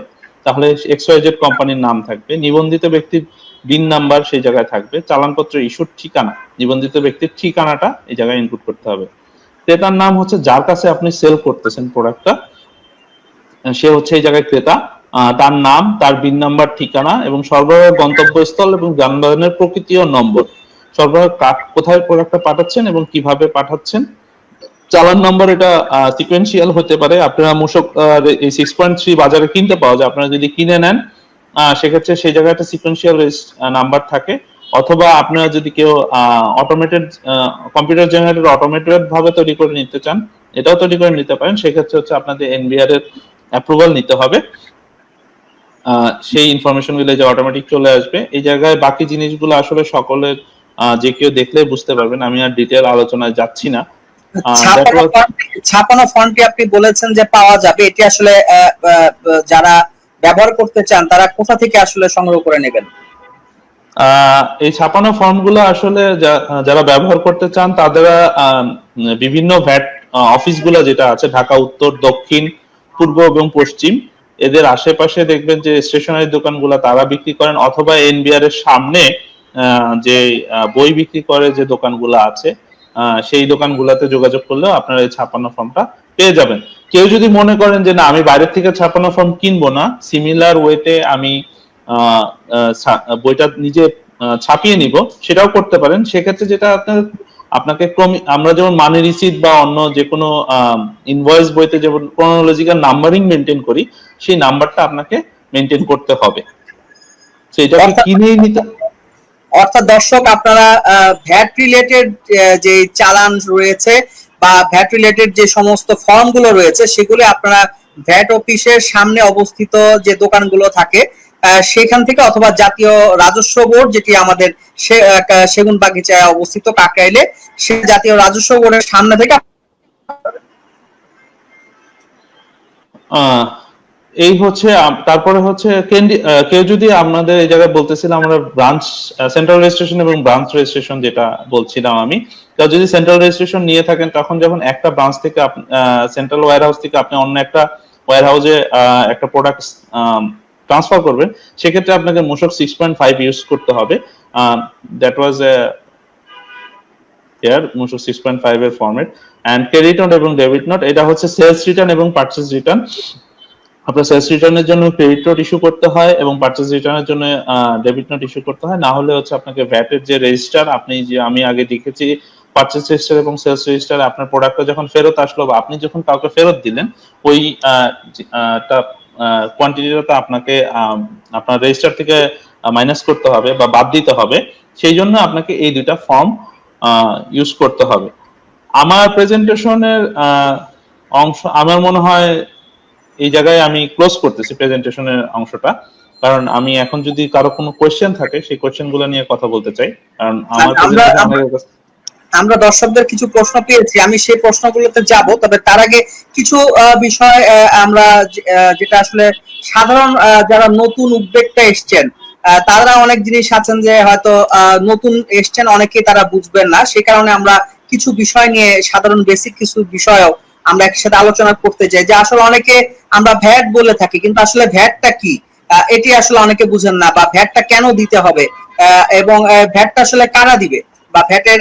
তাহলে XYZ কোম্পানির নাম থাকবে, নিবন্ধিত ব্যক্তির বিন নাম্বার সেই জায়গায় থাকবে, চালানপত্র ইস্যুর ঠিকানা, নিবন্ধিত ব্যক্তির ঠিকানাটা এই জায়গায় ইনপুট করতে হবে। ক্রেতার নাম হচ্ছে যার কাছে আপনি সেল করতেছেন প্রোডাক্টটা, সে হচ্ছে এই জায়গায় ক্রেতা, তার নাম, তার বিন নাম্বার, ঠিকানা এবং সরবরাহ গন্তব্যস্থল এবং যানবাহনের প্রকৃতি ও নম্বর, সরবরাহ কোথায় প্রোডাক্টটা পাঠাচ্ছেন এবং কিভাবে পাঠাচ্ছেন, চালান নম্বর, এটা সিকোয়েন্সিয়াল হতে পারে। আপনারা মূসক এই 6.3 বাজারে কিনতে পাওয়া যায়, আপনারা যদি কিনে নেন সেক্ষেত্রে সেই জায়গায় একটা সিকোয়েন্সিয়াল নাম্বার থাকে, অথবা আপনারা যদি কেউ অটোমেটেড কম্পিউটার জেনারেটেড অটোমেটেড ভাবে তৈরি করে নিতে চান, এটাও তৈরি করে নিতে পারেন। সেক্ষেত্রে হচ্ছে আপনাদের এনবিআর এর অ্যাপ্রুভাল নিতে হবে, সেই ইনফরমেশন গুলো যে অটোমেটিক চলে আসবে। এই জায়গায় বাকি জিনিসগুলো আসলে সকলের যে কেউ দেখলে বুঝতে পারবেন, আমি আর ডিটেইল আলোচনায় যাচ্ছি না। ছাপানো ফর্মটি আপনি বলেছেন যে পাওয়া যাবে, এটি আসলে যারা ব্যবহার করতে চান তারা কোথা থেকে আসলে সংগ্রহ করে নেবেন? এই ছাপানো ফর্মগুলো আসলে যারা ব্যবহার করতে চান তাদের বিভিন্ন ভ্যাট অফিসগুলো যেটা আছে ঢাকা উত্তর, দক্ষিণ, পূর্ব এবং পশ্চিম এদের আশেপাশে দেখবেন যে স্টেশনারি দোকানগুলো তারা বিক্রি করেন, অথবা এনবিআর এর সামনে যে বই বিক্রি করে যে দোকানগুলো আছে সেই দোকানগুলোতে যোগাযোগ করলেও আপনারা এই 56 ফর্মটা পেয়ে যাবেন। কেউ যদি মনে করেন যে না আমি বাইরের থেকে 56 ফর্ম কিনবো না, সিমিলার ওয়েতে আমি বইটা নিজে ছাপিয়ে নিব, সেটাও করতে পারেন। সেক্ষেত্রে যেটা আপনাকে আমরা যেমন মানি রিসিট বা অন্য যে কোনো ইনভয়েস বইতে যেমন ক্রোনোলজিক্যাল নাম্বারিং মেনটেন করি, সেই নাম্বারটা আপনাকে মেনটেন করতে হবে। সেটাকে কিনেই নিতে। অর্থাৎ দর্শক, আপনারা ভ্যাট রিলেটেড যে চালান রয়েছে বা ভ্যাট রিলেটেড যে সমস্ত ফর্ম গুলো রয়েছে সেগুলো আপনারা ভ্যাট অফিসের সামনে অবস্থিত যে দোকানগুলো থাকে সেখান থেকে, অথবা জাতীয় রাজস্ব বোর্ড যেটি আমাদের সেগুন বাগিচায় অবস্থিত কাকরাইলে, সে জাতীয় রাজস্ব বোর্ডের সামনে থেকে এই হচ্ছে। তারপরে হচ্ছে কেউ যদি আপনাদের এই জায়গায় বলতেছিলাম আমরা ব্রাঞ্চ সেন্ট্রাল রেজিস্ট্রেশন এবং ব্রাঞ্চ রেজিস্ট্রেশন যেটা বলছিলাম আমি, কেউ যদি সেন্ট্রাল রেজিস্ট্রেশন নিয়ে থাকেন তখন যখন একটা ব্রাঞ্চ থেকে সেন্ট্রাল ওয়্যার হাউস থেকে আপনি অন্য একটা ওয়্যার হাউসে একটা প্রোডাক্ট ট্রান্সফার করবেন, সেক্ষেত্রে আপনাকে মূসক 6.5 ইউজ করতে হবে। দ্যাট ওয়াজ মূসক 6.5 এর ফরম্যাট। এন্ড ক্রেডিট নোট এবং ডেবিট নোট, এটা হচ্ছে সেলস রিটার্ন এবং পারচেজ রিটার্ন। আপনার সেলস রিটার্নের জন্য ক্রেডিট নোট ইস্যু করতে হয় এবং পারচেজ রিটার্নের জন্য ডেবিট নোট ইস্যু করতে হয়। না হলে হচ্ছে আপনাকে ভ্যাটের যে রেজিস্টার আমি আগে দেখেছি, পারচেজ রেজিস্টার এবং সেলস রেজিস্টার, আপনার প্রোডাক্টটা যখন ফেরত আসলো বা আপনি যখন কাউকে ফেরত দিলেন, ওই কোয়ান্টিটিটা আপনাকে আপনার রেজিস্টার থেকে মাইনাস করতে হবে বা বাদ দিতে হবে। সেই জন্য আপনাকে এই দুইটা ফর্ম ইউজ করতে হবে। আমার প্রেজেন্টেশনের অংশ আমার মনে হয় এই জায়গায় আমি ক্লোজ করতেছি প্রেজেন্টেশনের অংশটা, কারণ আমি এখন যদি কারো কোনো কোশ্চেন থাকে সেই কোশ্চেন গুলো নিয়ে কথা বলতে চাই, কারণ আমরা দর্শকদের কিছু প্রশ্ন পেয়েছি, আমি সেই প্রশ্নগুলোতে যাব। তবে তার আগে কিছু বিষয় আমরা যেটা আসলে সাধারণ যারা নতুন উদ্যোক্তা এসছেন তারা অনেক জিনিস আছেন যে হয়তো নতুন এসছেন, অনেকে তারা বুঝবেন না, সেই কারণে আমরা কিছু বিষয় নিয়ে সাধারণ বেসিক কিছু বিষয়ও আমরা একসাথে আলোচনা করতে চাই। যে আসলে অনেকে আমরা ভ্যাট বলে থাকি, কিন্তু আসলে ভ্যাটটা কি এটি আসলে অনেকে বুঝেন না, বা ভ্যাটটা কেন দিতে হবে এবং ভ্যাটটা আসলে কারা দিবে, বা ভ্যাটের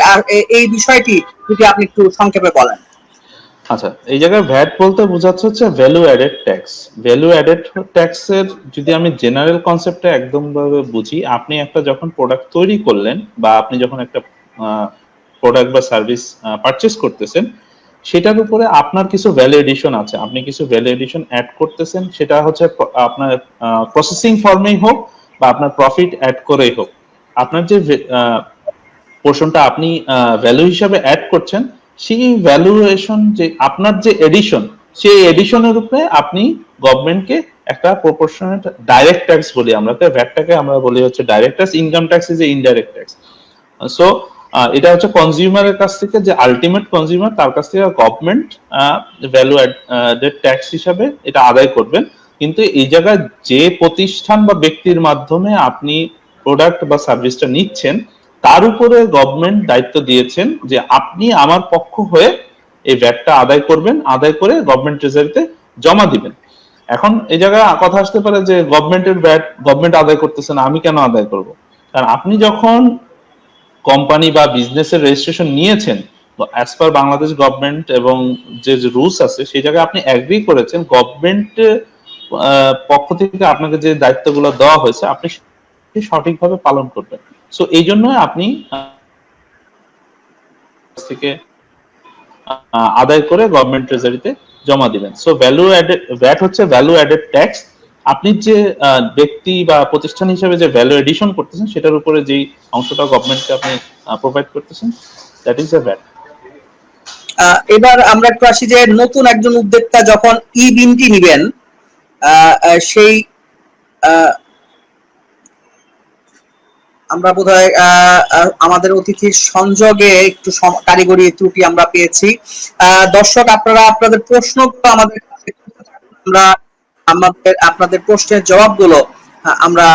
এই বিষয়টি যদি আপনি একটু সংক্ষেপে বলেন। আচ্ছা, এই জায়গায় ভ্যাট বলতে বোঝাচ্ছে হচ্ছে value added tax. Value added ট্যাক্সের যদি আমি জেনারেল কনসেপ্টটা একদম ভাবে বুঝি, আপনি একটা যখন প্রোডাক্ট তৈরি করলেন বা আপনি যখন একটা প্রোডাক্ট বা সার্ভিস পারচেজ করতেছেন, সেটার উপরে আপনার কিছু ভ্যালু এডিশন আছে, আপনি কিছু ভ্যালু এডিশন অ্যাড করতেছেন। সেটা হচ্ছে আপনার প্রসেসিং ফর্মেই হোক বা আপনার প্রফিট অ্যাড করেই হোক, আপনার যে পোর্শনটা আপনি ভ্যালু হিসাবে অ্যাড করছেন, সেই ভ্যালুয়েশন যে আপনার যে এডিশন, সেই এডিশনের উপরে আপনি গভর্নমেন্টকে একটা প্রপোর্শনেট ডাইরেক্ট ট্যাক্স বলি আমরা, ভ্যাটটাকে আমরা বলি হচ্ছে direct tax. Income tax is a indirect tax. So এটা হচ্ছে কনজিউমারের কাছ থেকে, যে আলটিমেট কনজিউমার, তার কাছ থেকে গভর্নমেন্ট ভ্যালু অ্যাডেড ট্যাক্স হিসাবে এটা আদায় করবেন। কিন্তু এই জায়গায় যে প্রতিষ্ঠান বা ব্যক্তির মাধ্যমে আপনি প্রোডাক্ট বা সার্ভিসটা নিচ্ছেন, তার উপরে গভর্নমেন্ট দায়িত্ব দিয়েছেন যে আপনি আমার পক্ষ হয়ে এই ভ্যাটটা আদায় করবেন, আদায় করে গভর্নমেন্ট ট্রেজারিতে জমা দিবেন। এখন এই জায়গায় কথা আসতে পারে যে গভর্নমেন্টের ভ্যাট গভর্নমেন্ট আদায় করতেছে না, আমি কেন আদায় করব? কারণ আপনি যখন কোম্পানি বা বিজনেসের রেজিস্ট্রেশন নিয়েছেন, অ্যাজ পার বাংলাদেশ গভর্নমেন্ট এবং যে রুলস আছে, সেই জায়গায় আপনি এগ্রি করেছেন গভর্নমেন্ট পক্ষ থেকে আপনাকে যে দায়িত্বগুলো দেওয়া হয়েছে আপনি সঠিকভাবে পালন করবেন। সো এই জন্য আপনি থেকে আদায় করে গভর্নমেন্ট ট্রেজারিতে জমা দিবেন। সো ভ্যালু অ্যাডেড ভ্যাট হচ্ছে ভ্যালু অ্যাডেড ট্যাক্স। আপনি যে ব্যক্তি বা প্রতিষ্ঠান হিসেবে যে ভ্যালু এডিশন করতেছেন, সেটার উপরে যে অংশটা গভর্নমেন্টকে আপনি প্রোভাইড করতেছেন, দ্যাট ইজ এ ভ্যাট। এবার আমরা একটু আসি যে নতুন একজন উদ্যোক্তা যখন ই বিনটি নেবেন, সেই আমরা বোধহয় আমাদের অতিথির সংযোগে একটু কারিগরি ত্রুটি আমরা পেয়েছি। দর্শক, আপনারা আপনাদের প্রশ্নগুলো আমাদের আপনাদের প্রশ্নের জবাবগুলো আমরা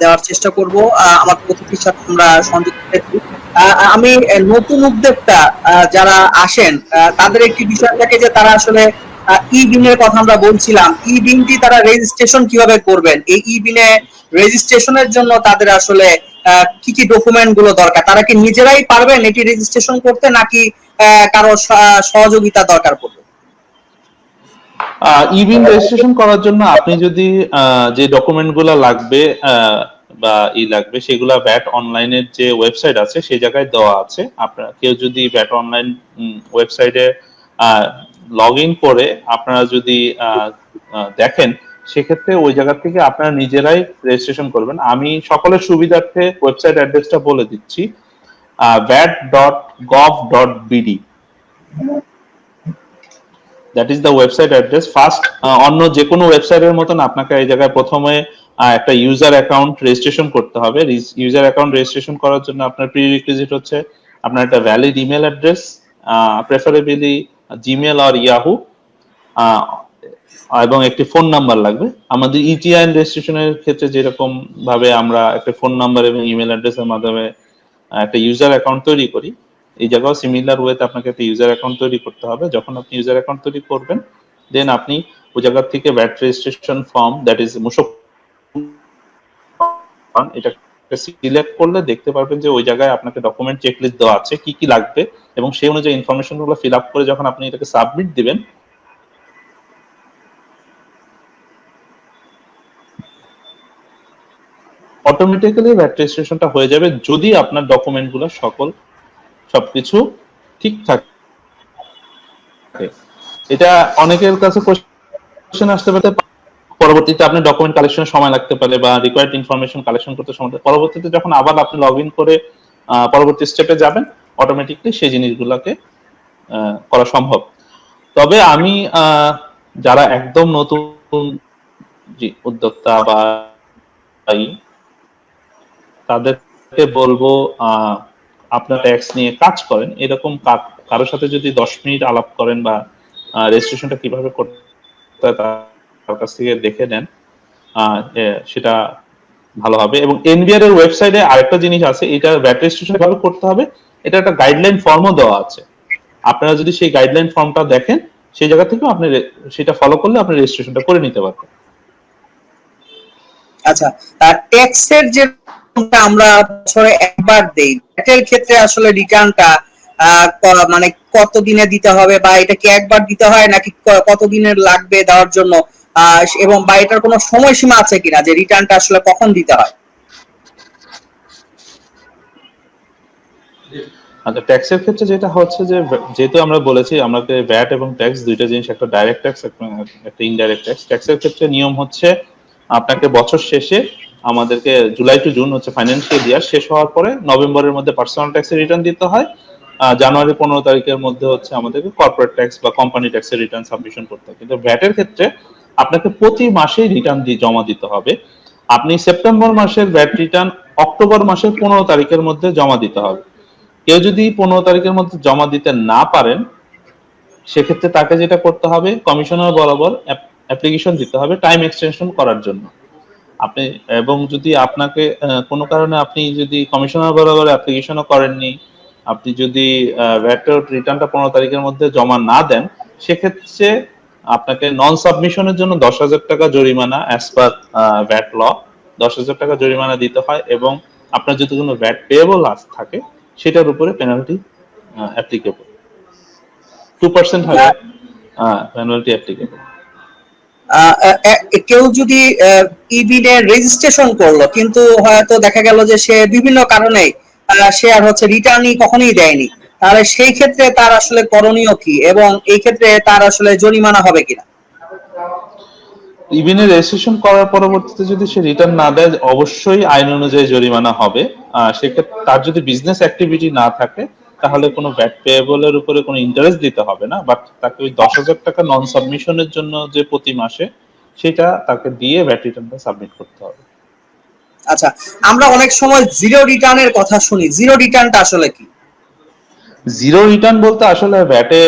দেওয়ার চেষ্টা করব। আমাদের অতিথির সাথে আমরা সংযুক্ত হয়েছি। আমি নতুন উদ্যোক্তা যারা আসেন তাদের একটি বিষয় থাকে যে তারা আসলে ই বিনের কথা আমরা বলছিলাম, ই বিনটি তারা রেজিস্ট্রেশন কিভাবে করবেন? এই ই বিনে রেজিস্ট্রেশনের জন্য তাদের আসলে কি কি ডকুমেন্ট গুলো দরকার? তারা কি নিজেরাই পারবেন এটি রেজিস্ট্রেশন করতে, নাকি কারো সহযোগিতা দরকার পড়বে? ইবিন রেজিস্ট্রেশন করার জন্য আপনি যদি যে ডকুমেন্ট গুলা লাগবে বা লাগবে সেগুলা ব্যাট অনলাইনের যে ওয়েবসাইট আছে সেই জায়গায় দেওয়া আছে। আপনারা কেউ যদি ব্যাট অনলাইন ওয়েবসাইটে লগ ইন করে আপনারা যদি দেখেন, সেক্ষেত্রে ওই জায়গা থেকে আপনারা নিজেরাই রেজিস্ট্রেশন করবেন। আমি সকলের সুবিধার্থে ওয়েবসাইট অ্যাড্রেসটা বলে দিচ্ছি, bat.gov.bd, that is the website address. First অন্য যে কোনো ওয়েবসাইটের মতন আপনাকে এই জায়গায় প্রথমে একটা ইউজার অ্যাকাউন্ট রেজিস্ট্রেশন করতে হবে। ইউজার অ্যাকাউন্ট রেজিস্ট্রেশন করার জন্য আপনার প্রিরিকুইজিট হচ্ছে আপনার একটা valid email address, preferably Gmail আর ইয়াহু, এবং একটি ফোন নাম্বার লাগবে। আমাদের ইটিআইএন রেজিস্ট্রেশনের ক্ষেত্রে যেরকম ভাবে আমরা একটা ফোন নাম্বার এবং ইমেল অ্যাড্রেসের মাধ্যমে একটা ইউজার অ্যাকাউন্ট তৈরি করি, এই জায়গাও সিমিলার ওয়েতে আপনাকে একটা ইউজার অ্যাকাউন্ট তৈরি করতে হবে। যখন আপনি ইউজার অ্যাকাউন্ট তৈরি করবেন, দেন আপনি ওই জায়গা থেকে VAT registration form, that is মুশক, এটা সিলেক্ট করলে দেখতে পারবেন যে ওই জায়গায় আপনাকে ডকুমেন্ট চেকলিস্ট দেওয়া আছে কি কি লাগবে, এবং সেই অনুযায়ী ইনফরমেশন গুলো ফিল আপ করে যখন আপনি এটাকে সাবমিট দিবেন, অটোমেটিক্যালি ভ্যাট রেজিস্ট্রেশনটা হয়ে যাবে যদি আপনার ডকুমেন্ট গুলো সবকিছু ঠিকঠাক থাকে। এটা অনেকের কাছে কোশ্চেন আসতে পারে, পরবর্তীতে আপনার ডকুমেন্ট কালেকশনের সময় লাগতে পারে বা রিকোয়ার্ড ইনফরমেশন কালেকশন করতে সময় লাগতে, পরবর্তীতে যখন আবার আপনি লগ ইন করে পরবর্তী স্টেপে যাবেন, অটোমেটিকলি সেই জিনিসগুলোকে করা সম্ভব। তবে আমি যারা একদম নতুন উদ্যোক্তা বা তাদেরকে বলবো, আপনার ট্যাক্স নিয়ে কাজ করেন, এরকম কারোর সাথে যদি 10 মিনিট আলাপ করেন বা রেজিস্ট্রেশনটা কিভাবে করতে হয় তার কাছ থেকে দেখে নেন, সেটা ভালো হবে। এবং এনবিআর এর ওয়েবসাইটে আরেকটা জিনিস আছে, এটা ভ্যাট রেজিস্ট্রেশন কিভাবে করতে হবে, এটা একটা গাইডলাইন ফর্মও দেওয়া আছে। আপনারা যদি সেই গাইডলাইন ফর্মটা দেখেন, সেই জায়গা থেকেও আপনি সেটা ফলো করলে আপনি রেজিস্ট্রেশনটা করে নিতে পারবেন। আচ্ছা, ট্যাক্সের যে আমরা বছরে একবার দেই, এটার ক্ষেত্রে আসলে রিটার্নটা মানে কত দিনে দিতে হবে, বা এটা কি একবার দিতে হয় নাকি কত দিনের লাগবে দেওয়ার জন্য, এবং বা এটার কোনো সময়সীমা আছে কিনা যে রিটার্নটা আসলে কখন দিতে হয়? আচ্ছা, ট্যাক্সের ক্ষেত্রে যেটা হচ্ছে যে, যেহেতু আমরা বলেছি আমাকে ভ্যাট এবং ট্যাক্স দুইটা জিনিস, একটা ডাইরেক্ট ট্যাক্স একটা ইনডাইরেক্ট ট্যাক্স। ট্যাক্সের ক্ষেত্রে নিয়ম হচ্ছে আপনাকে বছর শেষে আমাদেরকে জুলাই টু জুন হচ্ছে ফাইন্যান্সিয়াল ইয়ার শেষ হওয়ার পরে নভেম্বরের মধ্যে পার্সোনাল ট্যাক্সের রিটার্ন দিতে হয়, জানুয়ারি 15 তারিখের মধ্যে হচ্ছে আমাদেরকে কর্পোরেট ট্যাক্স বা কোম্পানি ট্যাক্সের রিটার্ন সাবমিশন করতে হয়। কিন্তু ভ্যাটের ক্ষেত্রে আপনাকে প্রতি মাসেই রিটার্ন জমা দিতে হবে। আপনি সেপ্টেম্বর মাসের ভ্যাট রিটার্ন অক্টোবর মাসের 15 তারিখের মধ্যে জমা দিতে হবে। কেউ যদি 15 তারিখের মধ্যে জমা দিতে না পারেন, সেক্ষেত্রে তাকে যেটা করতে হবে, কমিশনার বরাবর অ্যাপ্লিকেশন দিতে হবে টাইম এক্সটেনশন করার জন্য। আপনি এবং যদি আপনাকে কোনো কারণে আপনি যদি কমিশনার বরাবর অ্যাপ্লিকেশনও করেননি, আপনি যদি ভ্যাট রিটার্নটা 15 তারিখের মধ্যে জমা না দেন, সেক্ষেত্রে আপনাকে নন সাবমিশনের জন্য 10,000 টাকা জরিমানা, অ্যাজ পার ভ্যাট ল 10,000 টাকা জরিমানা দিতে হয়, এবং আপনার যদি কোনো ভ্যাট পেয়েবল থাকে সেটার উপরে পেনাল্টি অ্যাপ্লিকেবল, 2% হবে পেনাল্টি অ্যাপ্লিকেবল। কেউ যদি ইবিনে রেজিস্ট্রেশন করলো, কিন্তু হয়তো দেখা গেল যে সে বিভিন্ন কারণে সে আর হচ্ছে রিটার্নই কখনোই দেয়নি, তাহলে সেই ক্ষেত্রে তার আসলে করণীয় কি, এবং এই ক্ষেত্রে তার আসলে জরিমানা হবে কিনা? ইবিনে রেজিস্ট্রেশন করার পরবর্তীতে যদি সে রিটার্ন না দেয়, অবশ্যই আইন অনুযায়ী জরিমানা হবে। সেক্ষেত্রে তার যদি বিজনেস অ্যাক্টিভিটি না থাকে, তাহলে কোনো ভ্যাট পেয়েবলের উপরে কোনো ইন্টারেস্ট দিতে হবে না, বাট তাকে ওই 10,000 টাকা নন সাবমিশনের জন্য যে প্রতি মাসে, সেটা তাকে দিয়ে ভ্যাট রিটার্নটা সাবমিট করতে হবে। আচ্ছা, আমরা অনেক সময় জিরো রিটার্নের কথা শুনি, জিরো রিটার্নটা আসলে কি? জিরো রিটার্ন বলতে আসলে ভ্যাটে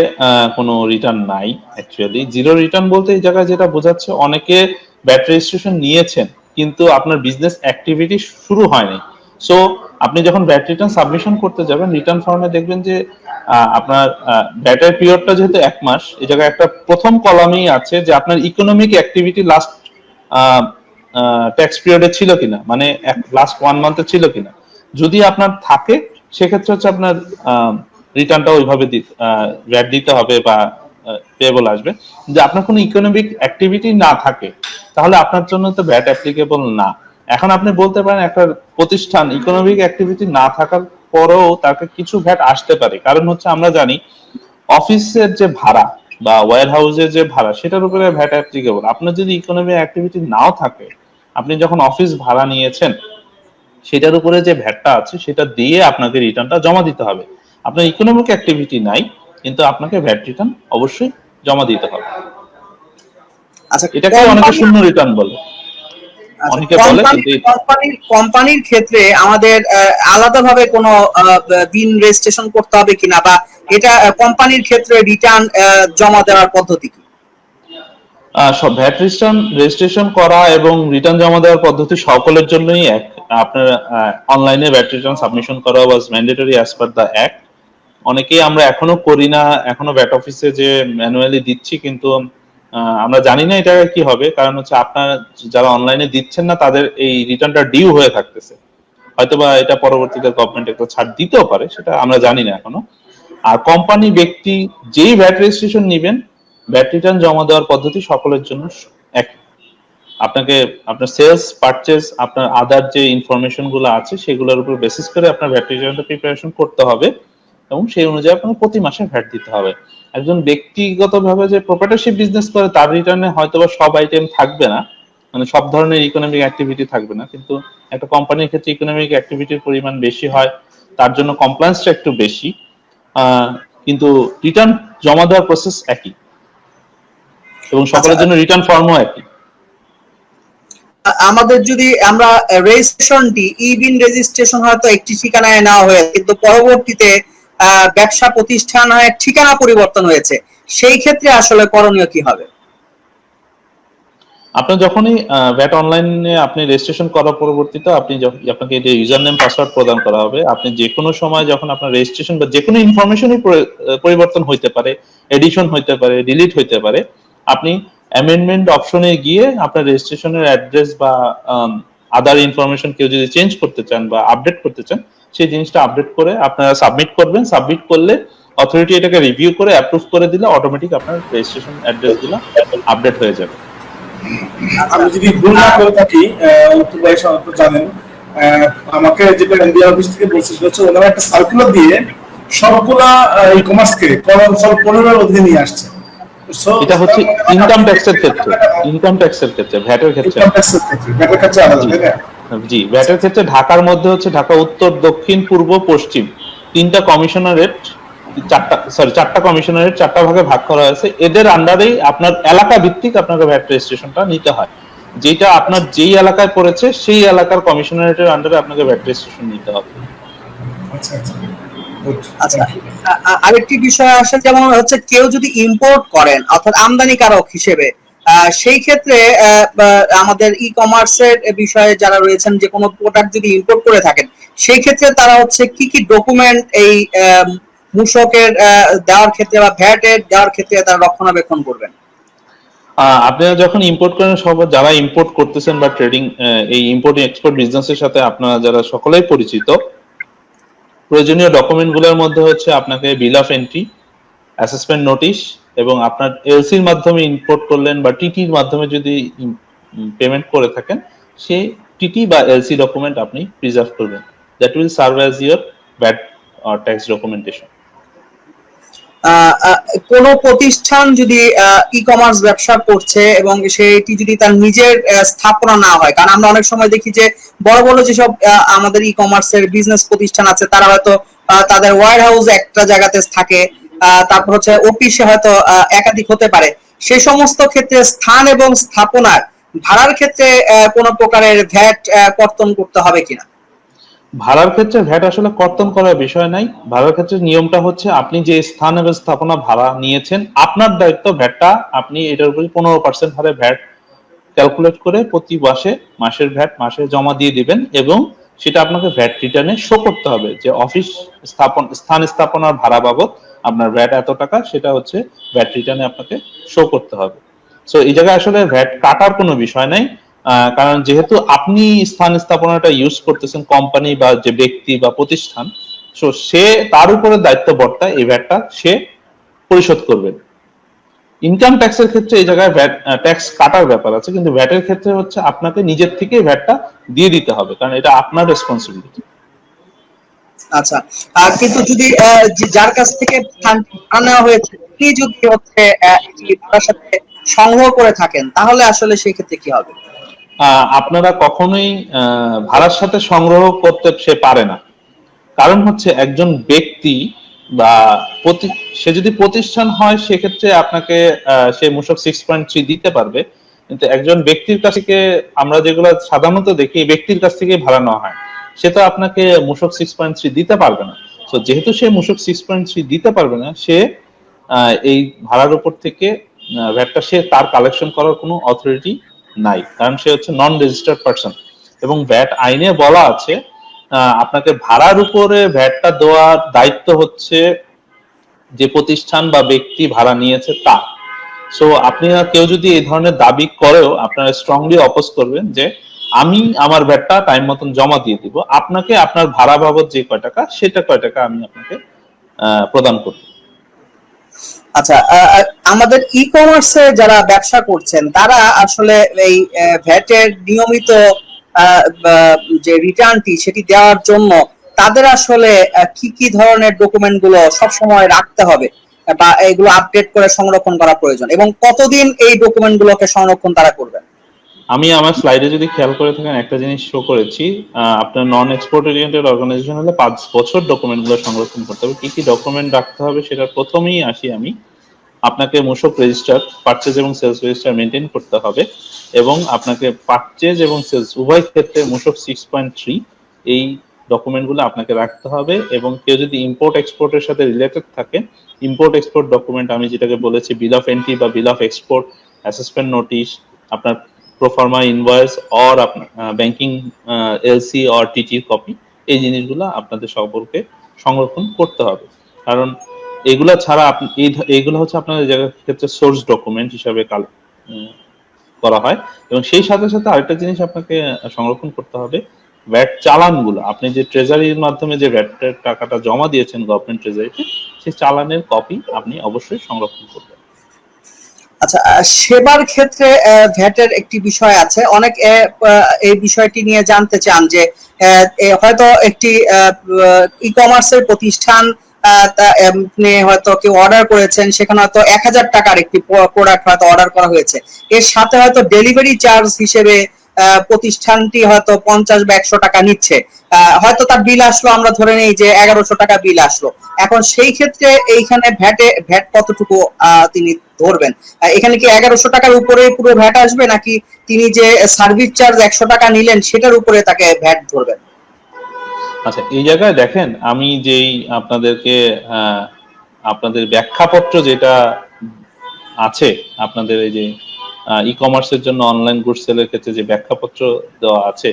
কোনো রিটার্ন নাই। অ্যাকচুয়ালি জিরো রিটার্ন বলতে এই জায়গায় যেটা বোঝাচ্ছে, অনেকে ভ্যাট রেজিস্ট্রেশন নিয়েছেন কিন্তু আপনার বিজনেস অ্যাক্টিভিটি শুরু হয়নি, সো আপনি যখন ভ্যাট রিটার্ন সাবমিশন করতে যাবেন, রিটার্ন ফর্মে দেখবেন যে আপনার ভ্যাটের পিরিয়ডটা যেহেতু 1 মাস, এই জায়গায় একটা প্রথম কলামেই আছে যে আপনার ইকোনমিক অ্যাক্টিভিটি লাস্ট ট্যাক্স পিরিয়ডে ছিল কিনা, মানে লাস্ট 1 মান্থে ছিল কিনা। যদি আপনার থাকে সেক্ষেত্রে হচ্ছে আপনার রিটার্নটা ওইভাবে ভ্যাট দিতে হবে বা পেয়েবল আসবে। যে আপনার কোনো ইকোনমিক অ্যাক্টিভিটি না থাকে তাহলে আপনার জন্য তো ভ্যাট অ্যাপ্লিকেবল না। এখন আপনি বলতে পারেন একটা প্রতিষ্ঠান ইকোনমিক অ্যাক্টিভিটি না থাকার পরেও তাকে কিছু ভ্যাট আসতে পারে, কারণ হচ্ছে আমরা জানি অফিসের যে ভাড়া বা ওয়্যার হাউসের যে ভাড়া সেটার উপরে ভ্যাট অ্যাপ্লিকেবল। আপনার যদি ইকোনমিক অ্যাক্টিভিটি নাও থাকে, আপনি যখন অফিস ভাড়া নিয়েছেন সেটার উপরে যে ভ্যাটটা আছে সেটা দিয়ে আপনাকে রিটার্নটা জমা দিতে হবে। আপনার ইকোনমিক অ্যাক্টিভিটি নাই কিন্তু আপনাকে ভ্যাট রিটার্ন অবশ্যই জমা দিতে হবে। আচ্ছা, এটাকে অনেকে শূন্য রিটার্ন বলে, অনেকে বলে কিন্তু কোম্পানির ক্ষেত্রে আমাদের আলাদাভাবে কোনো বিন রেজিস্ট্রেশন করতে হবে কিনা, বা এটা কোম্পানির ক্ষেত্রে রিটার্ন জমা দেওয়ার পদ্ধতি কি? সব ভ্যাট রেজিস্ট্রেশন করা এবং রিটার্ন জমা দেওয়ার পদ্ধতি সকলের জন্যই এক। আপনার অনলাইনে ভ্যাট রিটার্ন সাবমিশন করা was mandatory as per the act. অনেকেই আমরা এখনো করি না, এখনো ভ্যাট অফিসে যে ম্যানুয়ালি দিচ্ছি, কিন্তু আমরা জানি না এটা কি হবে, কারণ হচ্ছে আপনার যারা অনলাইনে দিচ্ছেন না তাদের এই রিটার্নটা ডিউ হয়ে থাকতেছে। হয়তোবা এটা পরবর্তীতে গভর্নমেন্ট একটা ছাড় দিতেও পারে, সেটা আমরা জানি না এখনো। আর কোম্পানি ব্যক্তি যেই ভ্যাট রেজিস্ট্রেশন নিবেন, ভ্যাট রিটার্ন জমা দেওয়ার পদ্ধতি সকলের জন্য এক। আপনাকে আপনার সেলস, পারচেজ, আপনার আদার যে ইনফরমেশন গুলো আছে সেগুলোর উপর বেসিস করে আপনার ভ্যাট রিটার্নটা প্রিপারেশন করতে হবে এবং সেই অনুযায়ী আপনার প্রতি মাসে ভ্যাট দিতে হবে। একজন ব্যক্তিগতভাবে যে প্রপার্টরশিপ বিজনেস করে তার রিটার্নে হয়তোবা সব আইটেম থাকবে না, মানে সব ধরনের ইকোনমিক অ্যাক্টিভিটি থাকবে না, কিন্তু একটা কোম্পানির ক্ষেত্রে ইকোনমিক অ্যাক্টিভিটির পরিমাণ বেশি হয়, তার জন্য কমপ্লায়েন্সটা একটু বেশি, কিন্তু রিটার্ন জমা দেওয়ার প্রসেস একই এবং সকলের জন্য রিটার্ন ফর্মও একই। আমাদের যদি আমরা রেজিস্ট্রেশনটি ইবিন রেজিস্ট্রেশন হয়তো একটি ঠিকানায় নেওয়া হয়েছে, কিন্তু পরবর্তীতে ব্যবসা প্রতিষ্ঠানের ঠিকানা পরিবর্তন হয়েছে, সেই ক্ষেত্রে আসলে করণীয় কি হবে? আপনার যখনই ভ্যাট অনলাইনে আপনি রেজিস্ট্রেশন করার পরবর্তীতে আপনাকে যে ইউজার নেম পাসওয়ার্ড প্রদান করা হবে। আপনি যে কোনো সময় যখন আপনার রেজিস্ট্রেশন বা যে কোনো ইনফরমেশনই পরিবর্তন হইতে পারে, এডিশন হইতে পারে, ডিলিট হইতে পারে, আপনি অ্যামেন্ডমেন্ট অপশনে গিয়ে আপনার রেজিস্ট্রেশনের অ্যাড্রেস বা আদার ইনফরমেশন কেউ যদি চেঞ্জ করতে চান বা আপডেট করতে চান, সেই জিনিসটা আপডেট করে আপনারা সাবমিট করবেন। সাবমিট করলে অথরিটি এটাকে রিভিউ করে অ্যাপ্রুভ করে দিলে অটোমেটিক আপনার রেজিস্ট্রেশন অ্যাড্রেসগুলো আপডেট হয়ে যাবে। আমি যদি ভুল না করে থাকি, উত্তর ভাই সম্ভবত জানেন, আমাকে যেটা ইন্ডিয়া অফিস থেকে বলছে সেটা হচ্ছে ওনারা একটা সার্কুলার দিয়ে সবগুলা ই কমার্সকে কনসল 15-এর অধীনে নিয়ে আসছে। এটা হচ্ছে ইনকাম ট্যাক্সের ক্ষেত্রে, ইনকাম ট্যাক্সের ক্ষেত্রে, ভ্যাটের ক্ষেত্রে, ভ্যাটের ক্ষেত্রে আলাদা, তাই না? জি, ভ্যাটের ক্ষেত্রে ঢাকার মধ্যে হচ্ছে ঢাকা উত্তর, দক্ষিণ, পূর্ব, পশ্চিম 3টা কমিশনারেট, 4টা কমিশনারেট 4টা ভাগে ভাগ করা হয়েছে। এদের আন্ডারেই আপনার এলাকা ভিত্তিক আপনাকে ভ্যাট রেজিস্ট্রেশনটা নিতে হয়। যেটা আপনার যেই এলাকায় পড়েছে সেই এলাকার কমিশনারেটের আন্ডারে আপনাকে ভ্যাট রেজিস্ট্রেশন নিতে হবে। আচ্ছা আচ্ছা। আচ্ছা, আরেকটি বিষয় আসে, যেমন হচ্ছে কেউ যদি ইম্পোর্ট করেন অর্থাৎ আমদানিকারক হিসেবে, সেই ক্ষেত্রে আমাদের ই কমার্সের বিষয়ে যারা রয়েছেন, যে কোনো প্রোডাক্ট যদি ইম্পোর্ট করে থাকেন, সেই ক্ষেত্রে তারা হচ্ছে কি কি ডকুমেন্ট এই মূসকের দেওয়ার ক্ষেত্রে বা ভ্যাট এর দেওয়ার ক্ষেত্রে তারা রক্ষণাবেক্ষণ করবেন? আপনারা যখন ইম্পোর্ট করেন, সব যারা ইম্পোর্ট করতেছেন বা ট্রেডিং, এই ইম্পোর্ট এক্সপোর্ট বিজনেসের সাথে আপনারা যারা সকলেই পরিচিত, প্রয়োজনীয় ডকুমেন্টগুলোর মধ্যে হচ্ছে আপনাকে বিল অফ এন্ট্রি, অ্যাসেসমেন্ট নোটিশ, এবং আপনার এলসির মাধ্যমে ইম্পোর্ট করলেন বা টিটির মাধ্যমে যদি পেমেন্ট করে থাকেন, সেই টিটি বা এলসি ডকুমেন্ট আপনি প্রিজার্ভ করবেন। That will serve as your VAT tax documentation. কোন প্রতিষ্ঠান যদি ই কমার্স ব্যবসা করছে এবং সেটি যদি তার নিজের স্থাপনা না হয়, কারণ আমরা অনেক সময় দেখি যে বড় বড় যেসব আমাদের ই কমার্সের বিজনেস প্রতিষ্ঠান আছে, তারা হয়তো তাদের ওয়্যার হাউস একটা জায়গাতে থাকে, তারপর হচ্ছে অফিসে হয়তো একাধিক হতে পারে। সেই সমস্ত ক্ষেত্রে স্থান এবং স্থাপনার ভাড়ার ক্ষেত্রে কোন প্রকারের ভ্যাট কর্তন করতে হবে কিনা? ভাড়ার ক্ষেত্রে ভ্যাট আসলে কর্তন করার বিষয় নাই। ভাড়ার ক্ষেত্রে নিয়মটা হচ্ছে আপনি যে স্থান এবং স্থাপনা ভাড়া নিয়েছেন, আপনার দায়িত্ব ভ্যাটটা আপনি এটার উপরে 15% হারে ভ্যাট ক্যালকুলেট করে প্রতি মাসে মাসের ভ্যাট মাসে জমা দিয়ে দিবেন এবং সেটা আপনাকে ভ্যাট রিটার্নে শো করতে হবে যে অফিস স্থান স্থাপনার ভাড়া বাবদ আপনার ভ্যাট এত টাকা, সেটা হচ্ছে ভ্যাট রিটার্নে আপনাকে শো করতে হবে। সো এই জায়গায় আসলে ভ্যাট কাটার কোনো বিষয় নাই, কারণ যেহেতু আপনি স্থান স্থাপনাটা ইউজ করতেছেন, কোম্পানি বা যে ব্যক্তি বা প্রতিষ্ঠান, সো সে তার উপরে দায়িত্ব বর্তায় এই ভ্যাটটা সে পরিশোধ করবে। ইনকাম ট্যাক্সের ক্ষেত্রে এই জায়গায় ভ্যাট ট্যাক্স কাটার ব্যাপার আছে, কিন্তু ভ্যাটের ক্ষেত্রে হচ্ছে আপনাকে নিজের থেকে ভ্যাটটা দিয়ে দিতে হবে, কারণ এটা আপনার রেসপন্সিবিলিটি। আচ্ছা, কিন্তু যদি যার কাছ থেকে ফান্ডটি ভাড়া নেওয়া হয়েছে তিনি যদি হচ্ছে এটি ভাড়ার সাথে সংগ্রহ করে থাকেন, তাহলে আসলে সেই ক্ষেত্রে কি হবে? আপনারা কখনোই ভাড়ার সাথে সংগ্রহ করতে সে পারে না, কারণ হচ্ছে একজন ব্যক্তি বা সে যদি প্রতিষ্ঠান হয় সেক্ষেত্রে আপনাকে সে মূসক 6.3 দিতে পারবে, কিন্তু একজন ব্যক্তির কাছ থেকে আমরা যেগুলো সাধারণত দেখি ব্যক্তির কাছ থেকে ভাড়া নেওয়া হয়, সে তো আপনাকে মূসক 6.3 দিতে পারবে না। তো যেহেতু সে মূসক 6.3 দিতে পারবে না, সে এই ভাড়ার উপর থেকে ভ্যাটটা সে তার কালেকশন করার কোনো অথরিটি নাই, কারণ সে হচ্ছে নন রেজিস্টার্ড পারসন। এবং ভ্যাট আইনে বলা আছে আপনাকে ভাড়ার উপরে ভ্যাটটা দেওয়ার দায়িত্ব হচ্ছে যে প্রতিষ্ঠান বা ব্যক্তি ভাড়া নিয়েছে তা। সো আপনারা কেউ যদি এই ধরনের দাবি করেও আপনারা স্ট্রংলি অপোজ করবেন যে আমি আমার ভ্যাটটা টাইম মতন জমা দিয়ে দিব, আপনাকে আপনার ভাড়া বাবদ যে কয় টাকা সেটা কয় টাকা আমি আপনাকে প্রদান করব। আচ্ছা, আমাদের ই কমার্সে যারা ব্যবসা করছেন তারা আসলে এই ভ্যাটের নিয়মিত যে রিটার্নটি সেটি দেওয়ার জন্য তাদের আসলে কি কি ধরনের ডকুমেন্ট গুলো সবসময় রাখতে হবে বা এগুলো আপডেট করে সংরক্ষণ করা প্রয়োজন, এবং কতদিন এই ডকুমেন্ট গুলোকে সংরক্ষণ তারা করবেন? আমি আমার স্লাইডে যদি খেয়াল করে থাকেন একটা জিনিস শো করেছি, আপনার নন এক্সপোর্ট ওরিয়েন্টেড অর্গানাইজেশন হলে 5 বছর ডকুমেন্টগুলো সংরক্ষণ করতে হবে। কি কি ডকুমেন্ট রাখতে হবে সেটা প্রথমেই আসি আমি। আপনাকে মূসক রেজিস্টার, পারচেজ এবং সেলস রেজিস্টার মেনটেন করতে হবে, এবং আপনাকে পারচেজ এবং সেলস উভয় ক্ষেত্রে মূসক 6.3 এই ডকুমেন্টগুলো আপনাকে রাখতে হবে। এবং কেউ যদি ইম্পোর্ট এক্সপোর্টের সাথে রিলেটেড থাকে, ইম্পোর্ট এক্সপোর্ট ডকুমেন্ট আমি যেটাকে বলেছি বিল অফ এন্ট্রি বা বিল অফ এক্সপোর্ট, অ্যাসেসমেন্ট নোটিশ, আপনার প্রোফার্মা ইনভয়েস অর আপনার ব্যাংকিং এলসি অর টিটির কপি, এই জিনিসগুলো আপনাদের সকলকে সংরক্ষণ করতে হবে। কারণ এগুলা ছাড়া এইগুলো হচ্ছে আপনাদের জায়গার ক্ষেত্রে সোর্স ডকুমেন্ট হিসাবে করা হয়। এবং সেই সাথে সাথে আরেকটা জিনিস আপনাকে সংরক্ষণ করতে হবে, ভ্যাট চালানগুলো। আপনি যে ট্রেজারির মাধ্যমে যে ভ্যাটের টাকাটা জমা দিয়েছেন গভর্নমেন্ট ট্রেজারিতে, সেই চালানের কপি আপনি অবশ্যই সংরক্ষণ করবেন। আচ্ছা, সেবার ক্ষেত্রে ভ্যাটের একটি বিষয় আছে, অনেক এই বিষয়টি নিয়ে জানতে চান যে হয়তো একটি ই কমার্সের প্রতিষ্ঠান আপনি হয়তো কেউ অর্ডার করেছেন, সেখানে হয়তো 1000 টাকার একটি প্রোডাক্ট হয়তো অর্ডার করা হয়েছে, এর সাথে হয়তো ডেলিভারি চার্জ হিসেবে প্রতিষ্ঠানটি হয়তো 50 বা 100 টাকা নিচ্ছে। হয়তো তার বিল আসলো, আমরা ধরে নেই যে 1100 টাকা বিল আসলো। এখন সেই ক্ষেত্রে এইখানে ভ্যাট কতটুকু তিনি ধরবেন? এখানে কি 1100 টাকার উপরে পুরো ভ্যাট আসবে, নাকি তিনি যে সার্ভিস চার্জ 100 টাকা নিলেন সেটার উপরে তাকে ভ্যাট ধরবেন? আচ্ছা, এই জায়গায় দেখেন আমি যেই আপনাদেরকে আপনাদের ব্যাখ্যাপত্র যেটা আছে, আপনাদের এই যে ই কমার্সের জন্য অনলাইন গুড সেলের ক্ষেত্রে যে ব্যাখ্যাপত্র দেওয়া আছে,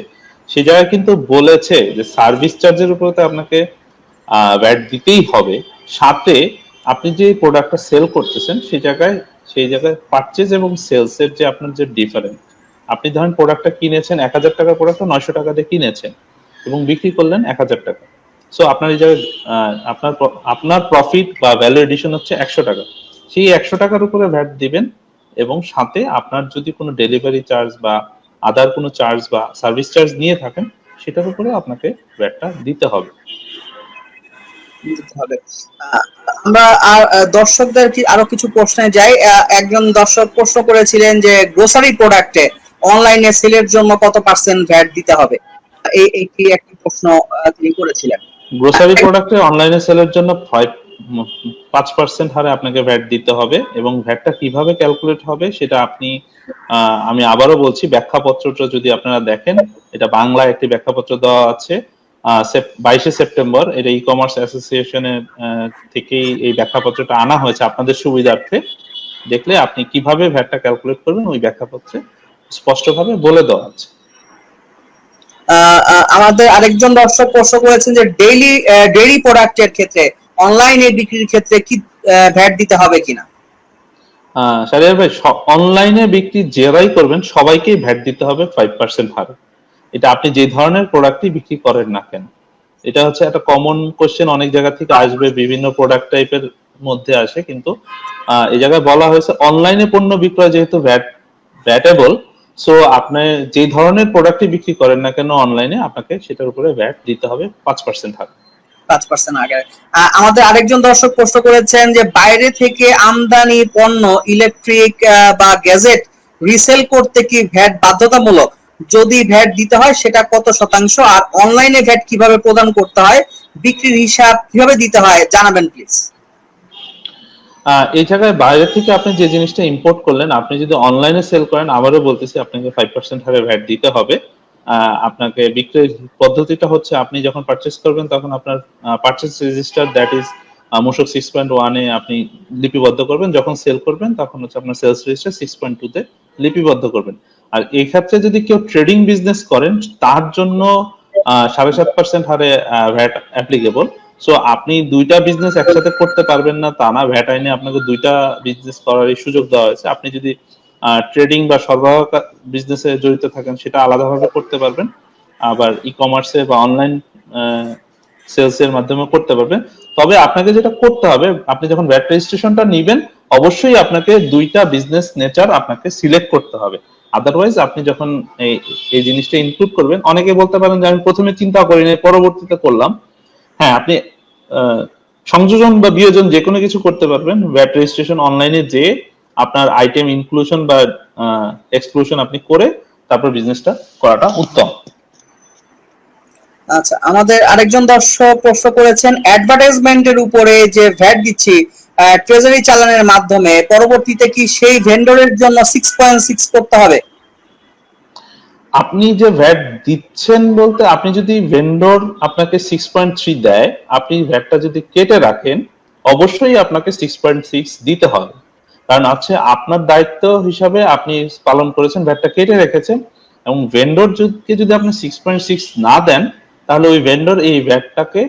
সেই জায়গায় কিন্তু বলেছে যে সার্ভিস চার্জের উপরে তো আপনাকে ভ্যাট দিতেই হবে, সাথে আপনি যে প্রোডাক্টটা সেল করতেছেন সেই জায়গায় পারচেজ এবং সেলস এর যে আপনার যে ডিফারেন্স, আপনি ধরেন প্রোডাক্টটা কিনেছেন 1000 টাকার প্রোডাক্টটা 900 টাকা দিয়ে কিনেছেন এবং বিক্রি করলেন 1000 টাকা। সো আপনার এই জায়গায় আপনার প্রফিট বা ভ্যালু এডিশন হচ্ছে 100 টাকা। সেই 100 টাকার উপরে ভ্যাট দিবেন, এবং সাথে আপনার যদি কোনো ডেলিভারি চার্জ বা আদার কোনো চার্জ বা সার্ভিস চার্জ নিয়ে থাকেন, সেটার উপরে আপনাকে ভ্যাটটা দিতে হবে। হবে। আমরা দর্শকদের আরো কিছু প্রশ্নে যাই। একজন দর্শক প্রশ্ন করেছিলেন যে গ্রোসারি প্রোডাক্টে অনলাইনে সেলের জন্য কত পার্সেন্ট ভ্যাট দিতে হবে, এইটি একটি প্রশ্ন তিনি করেছিলেন। গ্রোসারি প্রোডাক্টে অনলাইনে সেলের জন্য 5% হারে আপনাকে ভ্যাট দিতে হবে। এবং ভ্যাটটা কিভাবে ক্যালকুলেট হবে সেটা আমি আবারও বলছি, ব্যাখ্যাপত্রটা যদি আপনারা দেখেন, এটা বাংলায় একটি ব্যাখ্যাপত্র দেওয়া আছে 22শে সেপ্টেম্বর, এটা ই কমার্স অ্যাসোসিয়েশনের থেকেই এই ব্যাখ্যাপত্রটা আনা হয়েছে আপনাদের সুবিধার্থে। দেখলে আপনি কিভাবে ভ্যাটটা ক্যালকুলেট করবেন ওই ব্যাখ্যাপত্রে স্পষ্টভাবে বলে দেওয়া আছে। আমাদের আরেকজন দর্শক প্রশ্ন করেছেন যে ডেইরি প্রোডাক্টের ক্ষেত্রে অনলাইনে বিক্রির ক্ষেত্রে কি ভ্যাট দিতে হবে কিনা। শাহরিয়ার ভাই, অনলাইনে বিক্রি যারাই করবেন সবাইকেই ভ্যাট দিতে হবে 5% হারে। এটা আপনি যে ধরনের প্রোডাক্টই বিক্রি করেন না কেন, এটা হচ্ছে একটা কমন কোশ্চেন, অনেক জায়গা থেকে আসবে, বিভিন্ন প্রোডাক্ট টাইপের মধ্যে আসে, কিন্তু এই জায়গায় বলা হয়েছে অনলাইনে পণ্য বিক্রয় যেহেতু ভ্যাটেবল, সো আপনি যে ধরনের প্রোডাক্টই বিক্রি করেন না কেন অনলাইনে, আপনাকে সেটার উপরে ভ্যাট দিতে হবে 5% হারে। 5% আগে। আমাদের আরেকজন দর্শক প্রশ্ন করেছেন যে বাইরে থেকে আমদানি পণ্য ইলেকট্রিক বা গ্যাজেট রিসেল করতে কি ভ্যাট বাধ্যতামূলক? যদি ভ্যাট দিতে হয় সেটা কত শতাংশ? আর অনলাইনে ভ্যাট কিভাবে প্রদান করতে হয়, বিক্রির হিসাব কিভাবে দিতে হয় জানাবেন প্লিজ। এই জায়গায় বাইরে থেকে আপনি যে জিনিসটা ইম্পোর্ট করলেন, আপনি যদি অনলাইনে সেল করেন, আবারও বলতেছি আপনাকে 5% হারে ভ্যাট দিতে হবে। আপনাকে বিক্রির পদ্ধতিটা হচ্ছে, আপনি যখন পারচেস করবেন তখন আপনার পারচেস রেজিস্টার, দ্যাট ইজ মূসক 6.1 এ আপনি লিপিবদ্ধ করবেন। যখন সেল করবেন তখন হচ্ছে আপনার সেলস রেজিস্টার 6.2 তে লিপিবদ্ধ করবেন। আর এই ক্ষেত্রে যদি কেউ ট্রেডিং বিজনেস করেন, তার জন্য 7.5% হারে ভ্যাট অ্যাপ্লিকেবল। সো আপনি দুইটা বিজনেস একসাথে করতে পারবেন না তা না, ভ্যাট আইনে আপনাকে দুইটা বিজনেস করার সুযোগ দেওয়া হয়েছে। আপনি যদি ট্রেডিং বা সরবরাহ বিজনেসে জড়িত থাকেন, সেটা আলাদাভাবে করতে পারবেন, আবার ই কমার্সে বা অনলাইন সেলস এর মাধ্যমে করতে পারবেন। তবে আপনাকে যেটা করতে হবে, আপনি যখন ভ্যাট রেজিস্ট্রেশনটা নেবেন, অবশ্যই আপনাকে দুইটা বিজনেস নেচার আপনাকে সিলেক্ট করতে হবে। আদারওয়াইজ আপনি যখন এই জিনিসটা ইনক্লুড করবেন, অনেকে বলতে পারেন যে আমি প্রথমে চিন্তা করিনি, পরবর্তীতে করলাম। হ্যাঁ, আপনি সংযোজন বা বিয়োজন যে কোনো কিছু করতে পারবেন। ভ্যাট রেজিস্ট্রেশন অনলাইনে যে আপনার আইটেম ইনক্লুশন বা এক্সক্লুশন আপনি করে তারপর বিজনেসটা করাটা উত্তম। আচ্ছা, আমাদের আরেকজন দর্শক প্রশ্ন করেছেন অ্যাডভার্টাইজমেন্টের উপরে যে ভ্যাট দিচ্ছি ট্রেজারি চালানের মাধ্যমে, পরবর্তীতে কি সেই ভেন্ডরের জন্য 6.6 করতে হবে? আপনি যে ভ্যাট দিচ্ছেন বলতে, আপনি যদি ভেন্ডর আপনাকে 6.3 দেয়, আপনি ভ্যাটটা যদি কেটে রাখেন, অবশ্যই আপনাকে 6.6 দিতে হবে। কারণ আছে আপনার দায়িত্ব হিসাবে আপনি পালন করেছেন, ভ্যাটটা কেটে রেখেছেন, এবং ভেন্ডর যদি আপনি 6.6 না দেন, তাহলে ওই ভেন্ডর এই ভ্যাটটাকে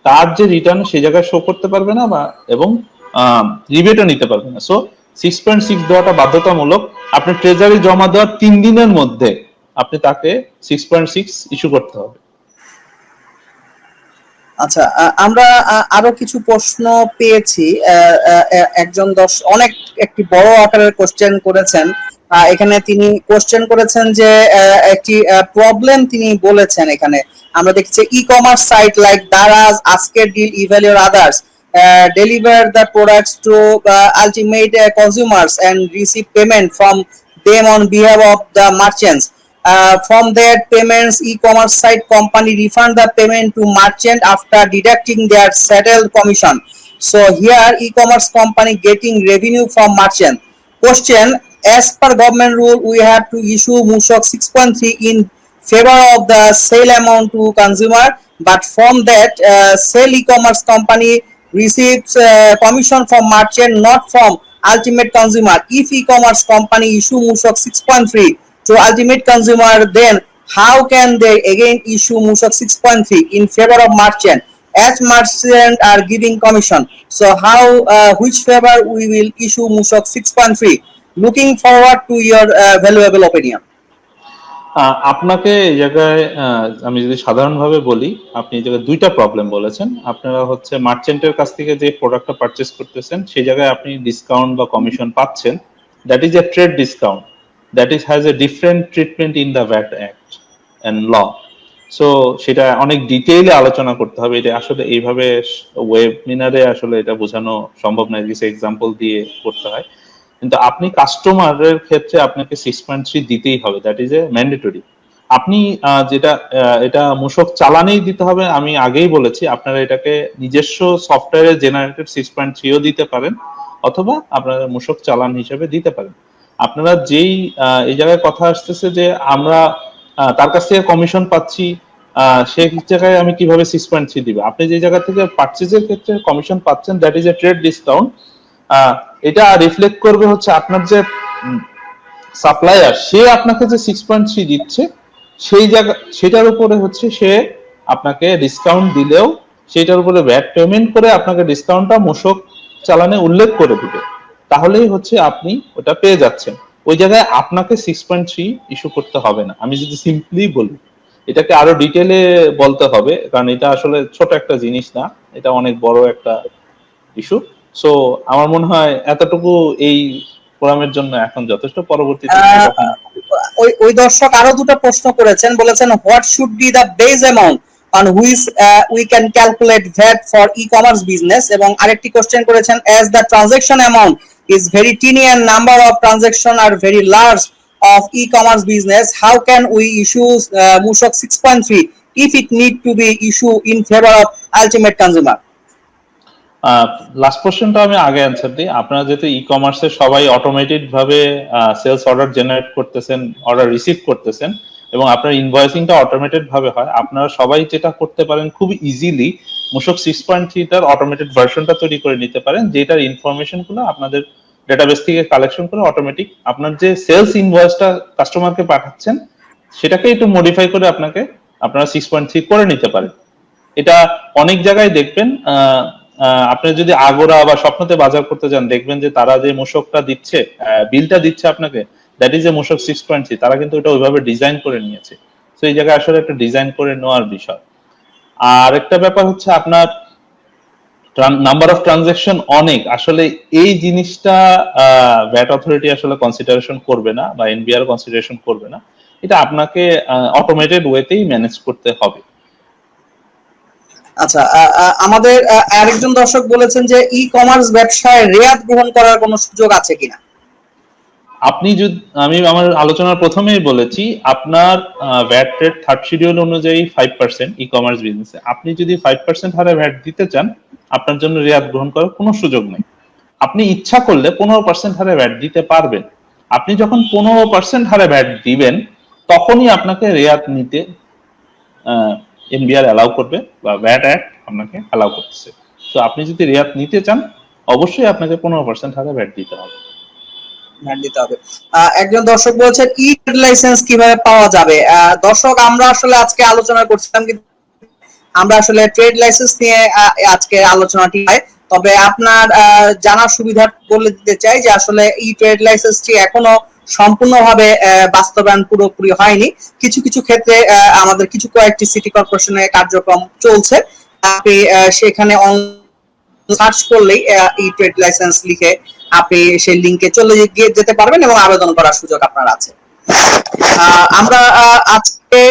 তার যে রিটার্ন সেই জায়গায় শো করতে পারবে না, বা এবং রিবেটও নিতে পারবে না। সো 6.6 দেওয়াটা বাধ্যতামূলক। আপনি ট্রেজারি জমা দেওয়ার 3 দিনের মধ্যে আপনি তাকে 6.6 ইস্যু করতে হবে। আচ্ছা, আমরা আরো কিছু প্রশ্ন পেয়েছি। একজন অনেক একটি বড় আকারের কোশ্চেন করেছেন। এখানে তিনি কোশ্চেন করেছেন যে একটি প্রবলেম তিনি বলেছেন। এখানে আমরা দেখছি e commerce site like Daraz, Ajker Deal, Evaly others deliver the products to ultimate consumers and receive payment from them on behalf of the merchants. From their payments, e-commerce site company refund the payment to merchant after deducting their settled commission. So here e-commerce company getting revenue from merchant. Question: as per government rule, we have to issue Mushok 6.3 in favor of the sale amount to consumer, but from that sale e-commerce company receives commission from merchant, not from ultimate consumer. If e-commerce company issue Mushok 6.3 to ultimate consumer, then how can they again issue Mushok 6.3 in favor of merchant, as merchant are giving commission? So how which favor we will issue Mushok 6.3? Looking forward to your valuable opinion. আপনাকে এই জায়গায় আমি যদি সাধারণভাবে বলি, আপনি এই জায়গায় দুইটা প্রবলেম বলেছেন। আপনারা হচ্ছে মার্চেন্টের কাছ থেকে যে প্রোডাক্টটা পারচেস করতেছেন, সেই জায়গায় আপনি ডিসকাউন্ট বা কমিশন পাচ্ছেন, that is a trade discount, that is has a different treatment in the VAT act and law. So সেটা অনেক ডিটেইলে আলোচনা করতে হবে। এটা আসলে এইভাবে ওয়েবিনারে আসলে এটা বোঝানো সম্ভব নয়, কিছু এক্সাম্পল দিয়ে করতে হয়। কিন্তু আপনি কাস্টমারের ক্ষেত্রে আপনাকে 6.3 দিতেই হবে, দ্যাট ইজ এ ম্যান্ডেটরি। আপনি যেটা এটা মূসক চালানেই দিতে হবে, আমি আগেই বলেছি। আপনারা এটাকে নিজস্ব সফটওয়্যারে জেনারেটেড 6.3ও দিতে পারেন, অথবা আপনারা মূসক চালান হিসেবে দিতে পারেন। আপনারা যেই এই জায়গায় কথা আসতেছে যে আমরা তার কাছ থেকে কমিশন পাচ্ছি, সেই জায়গায় আমি কিভাবে 6.3 দিব? আপনি যে জায়গা থেকে পারচেজের ক্ষেত্রে কমিশন পাচ্ছেন, that is a trade discount. এটা রিফ্লেক্ট করবে হচ্ছে আপনার যে সাপ্লায়ার, সে আপনাকে যে 6.3 দিচ্ছে, সেই জায়গা সেটার উপরে হচ্ছে সে আপনাকে ডিসকাউন্ট দিলেও সেটার উপরে ভ্যাট পেমেন্ট করে আপনাকে ডিসকাউন্টটা মূসক চালানে উল্লেখ করে দিবে, তাহলেই হচ্ছে আপনি ওটা পেয়ে যাচ্ছেন। ওই জায়গায় আপনাকে 6.3 ইস্যু করতে হবে না। আমি যদি সিম্পলি বলি, এটাকে আরো ডিটেলে বলতে হবে, কারণ এটা আসলে ছোট একটা জিনিস না, এটা অনেক বড় একটা ইস্যু। সো আমার মনে হয় এতটুকু এই ফোরামের জন্য এখন যথেষ্ট। পরবর্তীতে যখন ওই দর্শক আরো দুটো প্রশ্ন করেছেন, বলেছেন what should be the base amount on which we can calculate VAT for e-commerce business, এবং আরেকটি কোশ্চেন করেছেন as the transaction amount is very tiny and number of transaction are very large of e-commerce business, how can we issue Mushok 6.3 if it need to be issue in favor of ultimate consumer? Last কোশ্চেনটা আমি আগে answer দিই। আপনারা যেহেতু ই কমার্সে সবাই automated ভাবে sales order generate করতেছেন, অর্ডার রিসিভ করতেছেন, এবং আপনার ইনভয়েসিংটা অটোমেটেড ভাবে হয়, আপনারা সবাই যেটা করতে পারেন খুব ইজিলি মূসক 6.3টার অটোমেটেড ভার্সনটা তৈরি করে নিতে পারেন, যেটার ইনফরমেশন গুলো আপনাদের ডেটাবেস থেকে কালেকশন করে অটোমেটিক আপনার যে সেলস ইনভয়েসটা কাস্টমারকে পাঠাচ্ছেন সেটাকে একটু মডিফাই করে আপনারা 6.3 করে নিতে পারেন। এটা অনেক জায়গায় দেখবেন, আপনি যদি আগোরা বা স্বপ্নতে বাজার করতে যান, দেখবেন যে তারা যে মূসকটা দিচ্ছে, বিলটা দিচ্ছে আপনাকে, দ্যাট ইজ এ মূসক 6.3, তারা কিন্তু এটা ওইভাবে ডিজাইন করে নিয়েছে। তো এই জায়গায় আসলে একটা ডিজাইন করে নেওয়ার বিষয়। আর একটা ব্যাপার হচ্ছে আপনার নাম্বার অফ ট্রানজাকশন অনেক, আসলে এই জিনিসটা ভ্যাট অথরিটি আসলে কনসিডারেশন করবে না বা এনবিআর কনসিডারেশন করবে না, এটা আপনাকে অটোমেটেড ওয়েতেই ম্যানেজ করতে হবে। আচ্ছা, আমাদের আরেকজন দর্শক বলেছেন যে ই কমার্স ব্যবসায় রেয়াত গ্রহণ করার কোনো সুযোগ আছে কিনা? আপনি যদি, আমি আমার আলোচনার প্রথমেই বলেছি, আপনার ভ্যাট রেট থার্ড শিডিউল অনুযায়ী 5% ই কমার্স বিজনেসে, আপনি যদি 5% হারে ভ্যাট দিতে চান, আপনার জন্য রেয়াত গ্রহণ করার কোনো সুযোগ নেই। আপনি ইচ্ছা করলে 15% হারে ভ্যাট দিতে পারবেন। আপনি যখন 15% হারে ভ্যাট দিবেন, তখনই আপনাকে রেয়াত নিতে এনবিআর অ্যালাউ করবে বা ভ্যাট অ্যাক্ট আপনাকে অ্যালাউ করতেছে। তো আপনি যদি রেয়াত নিতে চান, অবশ্যই আপনাকে 15% হারে ভ্যাট দিতে হবে। একজন দর্শক বলছেন ই ট্রেড লাইসেন্স কিভাবে পাওয়া যাবে? দর্শক, আমরা আসলে আজকে আলোচনা করছিলাম, কিন্তু আমরা আসলে ট্রেড লাইসেন্স নিয়ে আজকে আলোচনাটি হয়। তবে আপনার জানার সুবিধা বলে দিতে চাই যে আসলে ই ট্রেড লাইসেন্সটি এখনো সম্পূর্ণভাবে বাস্তবায়ন পুরোপুরি হয়নি। কিছু কিছু ক্ষেত্রে আমাদের কয়েকটি সিটি কর্পোরেশনের কার্যক্রম চলছে। আপনি সেখানে সার্চ করলেই ই ট্রেড লাইসেন্স লিখে আপনি সেই লিংকে চলে যেতে পারবেন এবং আবেদন করার সুযোগ আপনার আছে। আমরা আজকে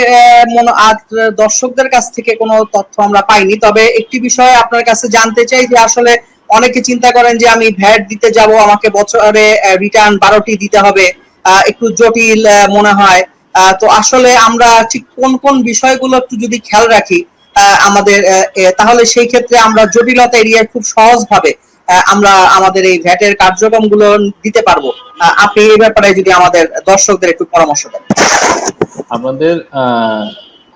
দর্শকদের কাছ থেকে কোনো তথ্য আমরা পাইনি, তবে একটি বিষয় আপনার কাছে জানতে চাই যে আসলে অনেকে চিন্তা করেন যে আমি ভ্যাট দিতে যাব, আমাকে বছরে রিটার্ন 12টি দিতে হবে, একটু জটিল মনে হয়। তো আসলে আমরা ঠিক কোন কোন বিষয়গুলো একটু যদি খেয়াল রাখি আমাদের, তাহলে সেই ক্ষেত্রে আমরা জটিলতা এড়িয়ে খুব সহজভাবে আমরা আমাদের এই ভ্যাটের কার্যক্রমগুলো দিতে পারবো। আপনি এই ব্যাপারে যদি আমাদের দর্শকদের একটু পরামর্শ দেন। আমাদের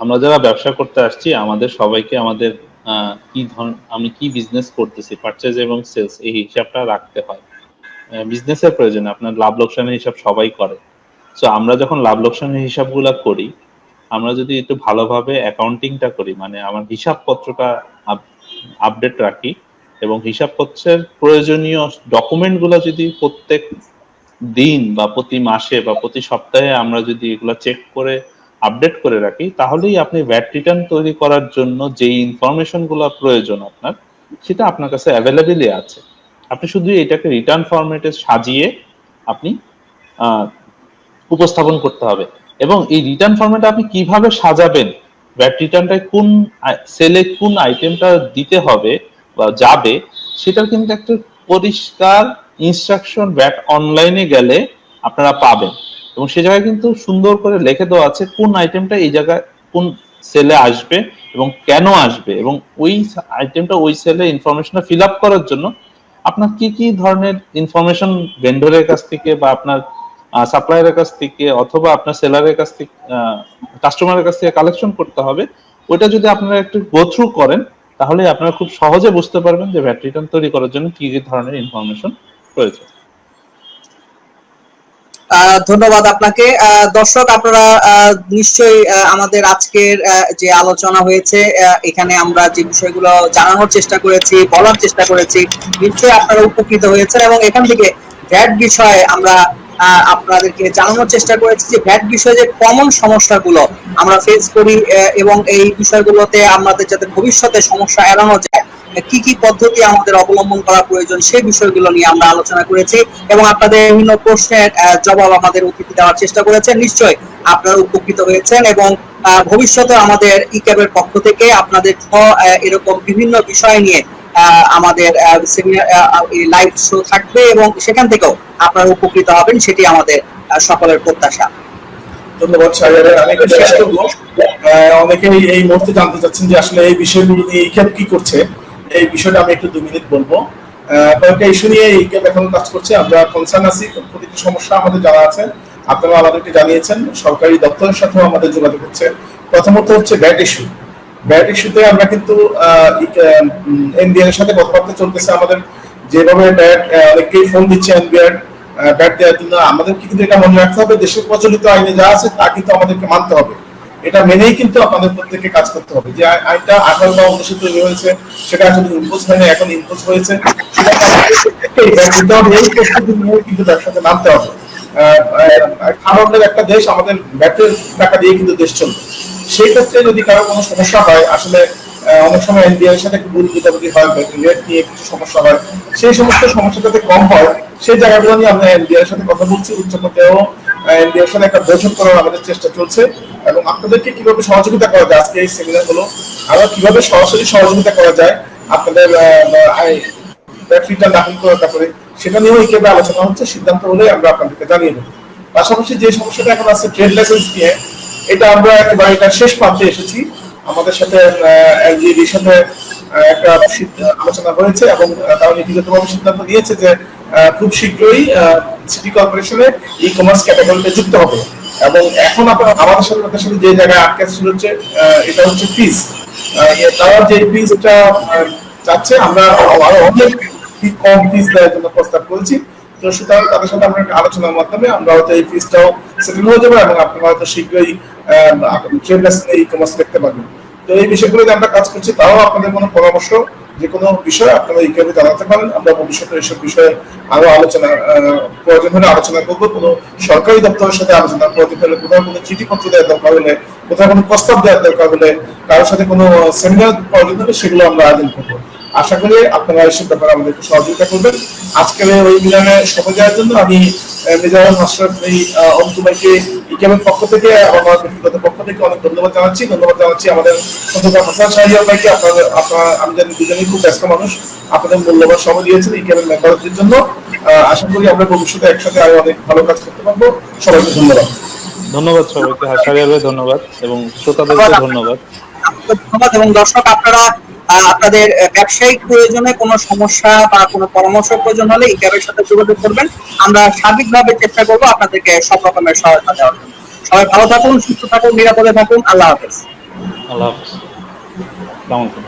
আমরা যারা ব্যবসা করতে আসছি, আমাদের সবাইকে আমাদের আমি কি বিজনেস করতেছি, পারচেজ এবং সেলস, এই হিসাবটা রাখতে হয়। বিজনেসের প্রয়োজনে আপনার লাভ লোকসানের হিসাব সবাই করে। সো আমরা যখন লাভ লোকসানের হিসাবগুলো করি, আমরা যদি একটু ভালোভাবে অ্যাকাউন্টিংটা করি, মানে আমার হিসাবপত্রটা আপডেট রাখি এবং হিসাবপত্রের প্রয়োজনীয় ডকুমেন্টগুলো যদি প্রত্যেক দিন বা প্রতি মাসে বা প্রতি সপ্তাহে আমরা যদি এগুলো চেক করে আপডেট করে রাখি, তাহলেই আপনি ভ্যাট রিটার্ন তৈরি করার জন্য যে ইনফরমেশন গুলো প্রয়োজন আপনার, সেটা আপনার কাছে অ্যাভেলেবলই আছে। আপনি শুধু এটাকে রিটার্ন ফরম্যাটে সাজিয়ে আপনি উপস্থাপন করতে হবে। এবং এই রিটার্ন ফরম্যাটে আপনি কিভাবে সাজাবেন, ভ্যাট রিটার্নটায় কোন সেলে কোন আইটেমটা দিতে হবে বা যাবে, সেটার কিন্তু একটা পরিষ্কার ইনস্ট্রাকশন ভ্যাট অনলাইনে গেলে আপনারা পাবেন। এবং সে জায়গায় কিন্তু সুন্দর করে লিখে দেওয়া আছে কোন আইটেমটা এই জায়গায় কোন সেলে আসবে এবং কেন আসবে, এবং ওই আইটেমটা ওই সেলে ইনফরমেশনটা ফিল আপ করার জন্য আপনার কি কি ধরনের ইনফরমেশন ভেন্ডরের কাছ থেকে বা আপনার সাপ্লায়ারের কাছ থেকে অথবা আপনার সেলারের কাছ থেকে, কাস্টমারের কাছ থেকে কালেকশন করতে হবে। ওইটা যদি আপনারা একটু গো থ্রু করেন, তাহলে আপনারা খুব সহজে বুঝতে পারবেন যে ভ্যাট রিটার্ন তৈরি করার জন্য কি কি ধরনের ইনফরমেশন প্রয়োজন। ধন্যবাদ আপনাকে। দর্শক আপনারা নিশ্চয়ই আমাদের আজকের যে আলোচনা হয়েছে এখানে আমরা যে বিষয়গুলো জানানোর চেষ্টা করেছি, বলার চেষ্টা করেছি, নিশ্চয়ই আপনারা উপকৃত হয়েছেন এবং এখান থেকে ভ্যাট বিষয়ে আমরা আপনাদেরকে জানানোর চেষ্টা করেছি যে ভ্যাট বিষয়ে যে কমন সমস্যাগুলো আমরা ফেস করি এবং এই বিষয়গুলোতে আমাদের যাতে ভবিষ্যতে সমস্যা এড়ানো যায়, কি কি পদ্ধতি আমাদের অবলম্বন করা প্রয়োজন সেই বিষয়গুলো নিয়ে আমরা আলোচনা করেছি এবং আপনাদের বিভিন্ন প্রশ্নের জবাব আমাদের অতিথি দেওয়ার চেষ্টা করেছেন। নিশ্চয়ই আপনারা উপকৃত হয়েছেন এবং ভবিষ্যতে আমাদের ইক্যাবের পক্ষ থেকে আপনাদের এরকম বিভিন্ন বিষয় নিয়ে আমাদের সেমিনার লাইভ শো থাকবে এবং সেখান থেকেও আপনারা উপকৃত হবেন, সেটি আমাদের সকলের প্রত্যাশা। ধন্যবাদ সাহেব। আমি একটু শেষ করবো। অনেকেই এই মুহূর্তে জানতে চাচ্ছেন যে আসলে এই বিষয়গুলো নিয়ে ইক্যাব কি করছে, এই বিষয়টা আমি একটু 2 মিনিট বলবো। কয়েকটা ইস্যু নিয়ে ইক্যাব এখন কাজ করছে, আমরা কনসার্ন আছি, প্রতিটি সমস্যা আমাদের জানা আছে, আপনারা আমাদেরকে জানিয়েছেন, সরকারি দপ্তরের সাথেও আমাদের যোগাযোগ হচ্ছে। প্রথমত হচ্ছে ব্যাট ইস্যু। ব্যাট ইস্যুতে আমরা কিন্তু এনবিআর এর সাথে কথাবার্তা চলতেছে আমাদের, যেভাবে ব্যাট অনেকেই ফোন দিচ্ছে এনবিআর ব্যাট দেওয়ার জন্য। আমাদেরকে কিন্তু এটা মনে রাখতে হবে, দেশের প্রচলিত আইনে যা আছে তা কিন্তু আমাদেরকে মানতে হবে, এটা মেনেই কিন্তু আপনাদের প্রত্যেককে কাজ করতে হবে। যে আইনটা 18 বা 19 তৈরি হয়েছে সেটা আসলে ইম্পোজ হয়নি, এখন ইম্পোজ হয়েছে, সেটা এই প্রস্তুতি নিয়ে কিন্তু তার সাথে নামতে হবে। খাবারের একটা দেশ, আমাদের ব্যাটের টাকা দিয়ে কিন্তু দেশ চলবে। সেই ক্ষেত্রে যদি কারো কোনো সমস্যা হয়, আসলে অনেক সময় এনবিআর এর সাথে একটু ভুল বোঝাবুঝি হয়, রেট নিয়ে কিছু সমস্যা হয়, সেই সমস্ত সমস্যা যাতে কম হয় সেই জায়গাগুলো নিয়ে আমরা এনবিআর এর সাথে কথা বলছি। উচ্চপদেও এনবিআর এর সাথে একটা বৈঠক করার আমাদের চেষ্টা চলছে এবং আপনাদেরকে কিভাবে সহযোগিতা করা যায়, আজকে এই সেমিনার হলো আরো কিভাবে সরাসরি সহযোগিতা করা যায় আপনাদের রিটার্ন দাখিল করার ব্যাপারে, সেটা নিয়েও কিভাবে আলোচনা হচ্ছে। সিদ্ধান্ত হলে আমরা আপনাদেরকে জানিয়ে দেবো। পাশাপাশি যে সমস্যাটা এখন আছে ট্রেড লাইসেন্স নিয়ে, এটা আমরা একেবারে এটা শেষ প্রান্তে এসেছি। আমাদের সাথে এলজিইডির সাথে একটা আলোচনা হয়েছে এবং তারা নীতিগতভাবে সিদ্ধান্ত নিয়েছে যে খুব শীঘ্রই সিটি কর্পোরেশনে ই কমার্স ক্যাটাগরিতে যুক্ত হবে। এবং এখন আপনার আমাদের সাথে যে জায়গায় আটকে ছিল হচ্ছে এটা হচ্ছে ফিস। তারা যে ফিসটা চাচ্ছে, আমরা আরো অনেক কম ফিস দেওয়ার জন্য প্রস্তাব করেছি। তো সুতরাং তাদের সাথে আমরা আলোচনার মাধ্যমে আমরা হয়তো এই ফিসটাও সেটেল হয়ে যাবে এবং আপনারা হয়তো শীঘ্রই ই কমার্স দেখতে পারবেন। তো এই বিষয়গুলোতে আমরা কাজ করছি। তাও আপনাদের কোনো পরামর্শ, যে কোনো বিষয় আপনারা এইভাবে জানাতে পারেন। আমরা ভবিষ্যতে এইসব বিষয়ে আরো আলোচনা প্রয়োজন হলে আলোচনা করবো। কোনো সরকারি দপ্তরের সাথে আলোচনা প্রয়োজন হলে, কোথাও কোনো চিঠিপত্র দেওয়ার দরকার হলে, কোথাও কোনো প্রস্তাব দেওয়ার দরকার হলে, কারোর সাথে কোনো সেমিনার প্রয়োজন হলে সেগুলো আমরা আয়োজন করবো। আশা করি আপনারা এইসব ব্যাপারে আমাদেরকে সহযোগিতা করবেন। আজকের ওই মিলনে সময় দেওয়ার জন্য আমি মেজর মাস্টার এই অন্তু ভাইকে ইকেমের পক্ষ থেকে, আমার ব্যক্তিগত পক্ষ থেকে অনেক ধন্যবাদ জানাচ্ছি। ধন্যবাদ জানাচ্ছি আমাদের খন্দকার হাসান শাহরিয়ার ভাইকে। আপনারা আমি জানি দুজনেই খুব ব্যস্ত মানুষ, আপনাদের মূল্যবান সময় দিয়েছেন ইকেমের মেম্বারদের জন্য। আশা করি আমরা ভবিষ্যতে একসাথে আরো অনেক ভালো কাজ করতে পারবো। সবাইকে ধন্যবাদ। ধন্যবাদ সবাইকে, হাসারিয়ার ভাই ধন্যবাদ এবং শ্রোতাদেরকে ধন্যবাদ। ধন্যবাদ। এবং দর্শক আপনারা আপনাদের ব্যবসায়িক প্রয়োজনে কোনো সমস্যা বা কোনো পরামর্শ প্রয়োজন হলে ইক্যাবের সাথে যোগাযোগ করবেন। আমরা সার্বিকভাবে চেষ্টা করবো আপনাদেরকে সব রকমের সহায়তা দেওয়ার জন্য। সবাই ভালো থাকুন, সুস্থ থাকুন, নিরাপদে থাকুন। আল্লাহ হাফেজ। আল্লাহ হাফেজ। আসসালামু আলাইকুম।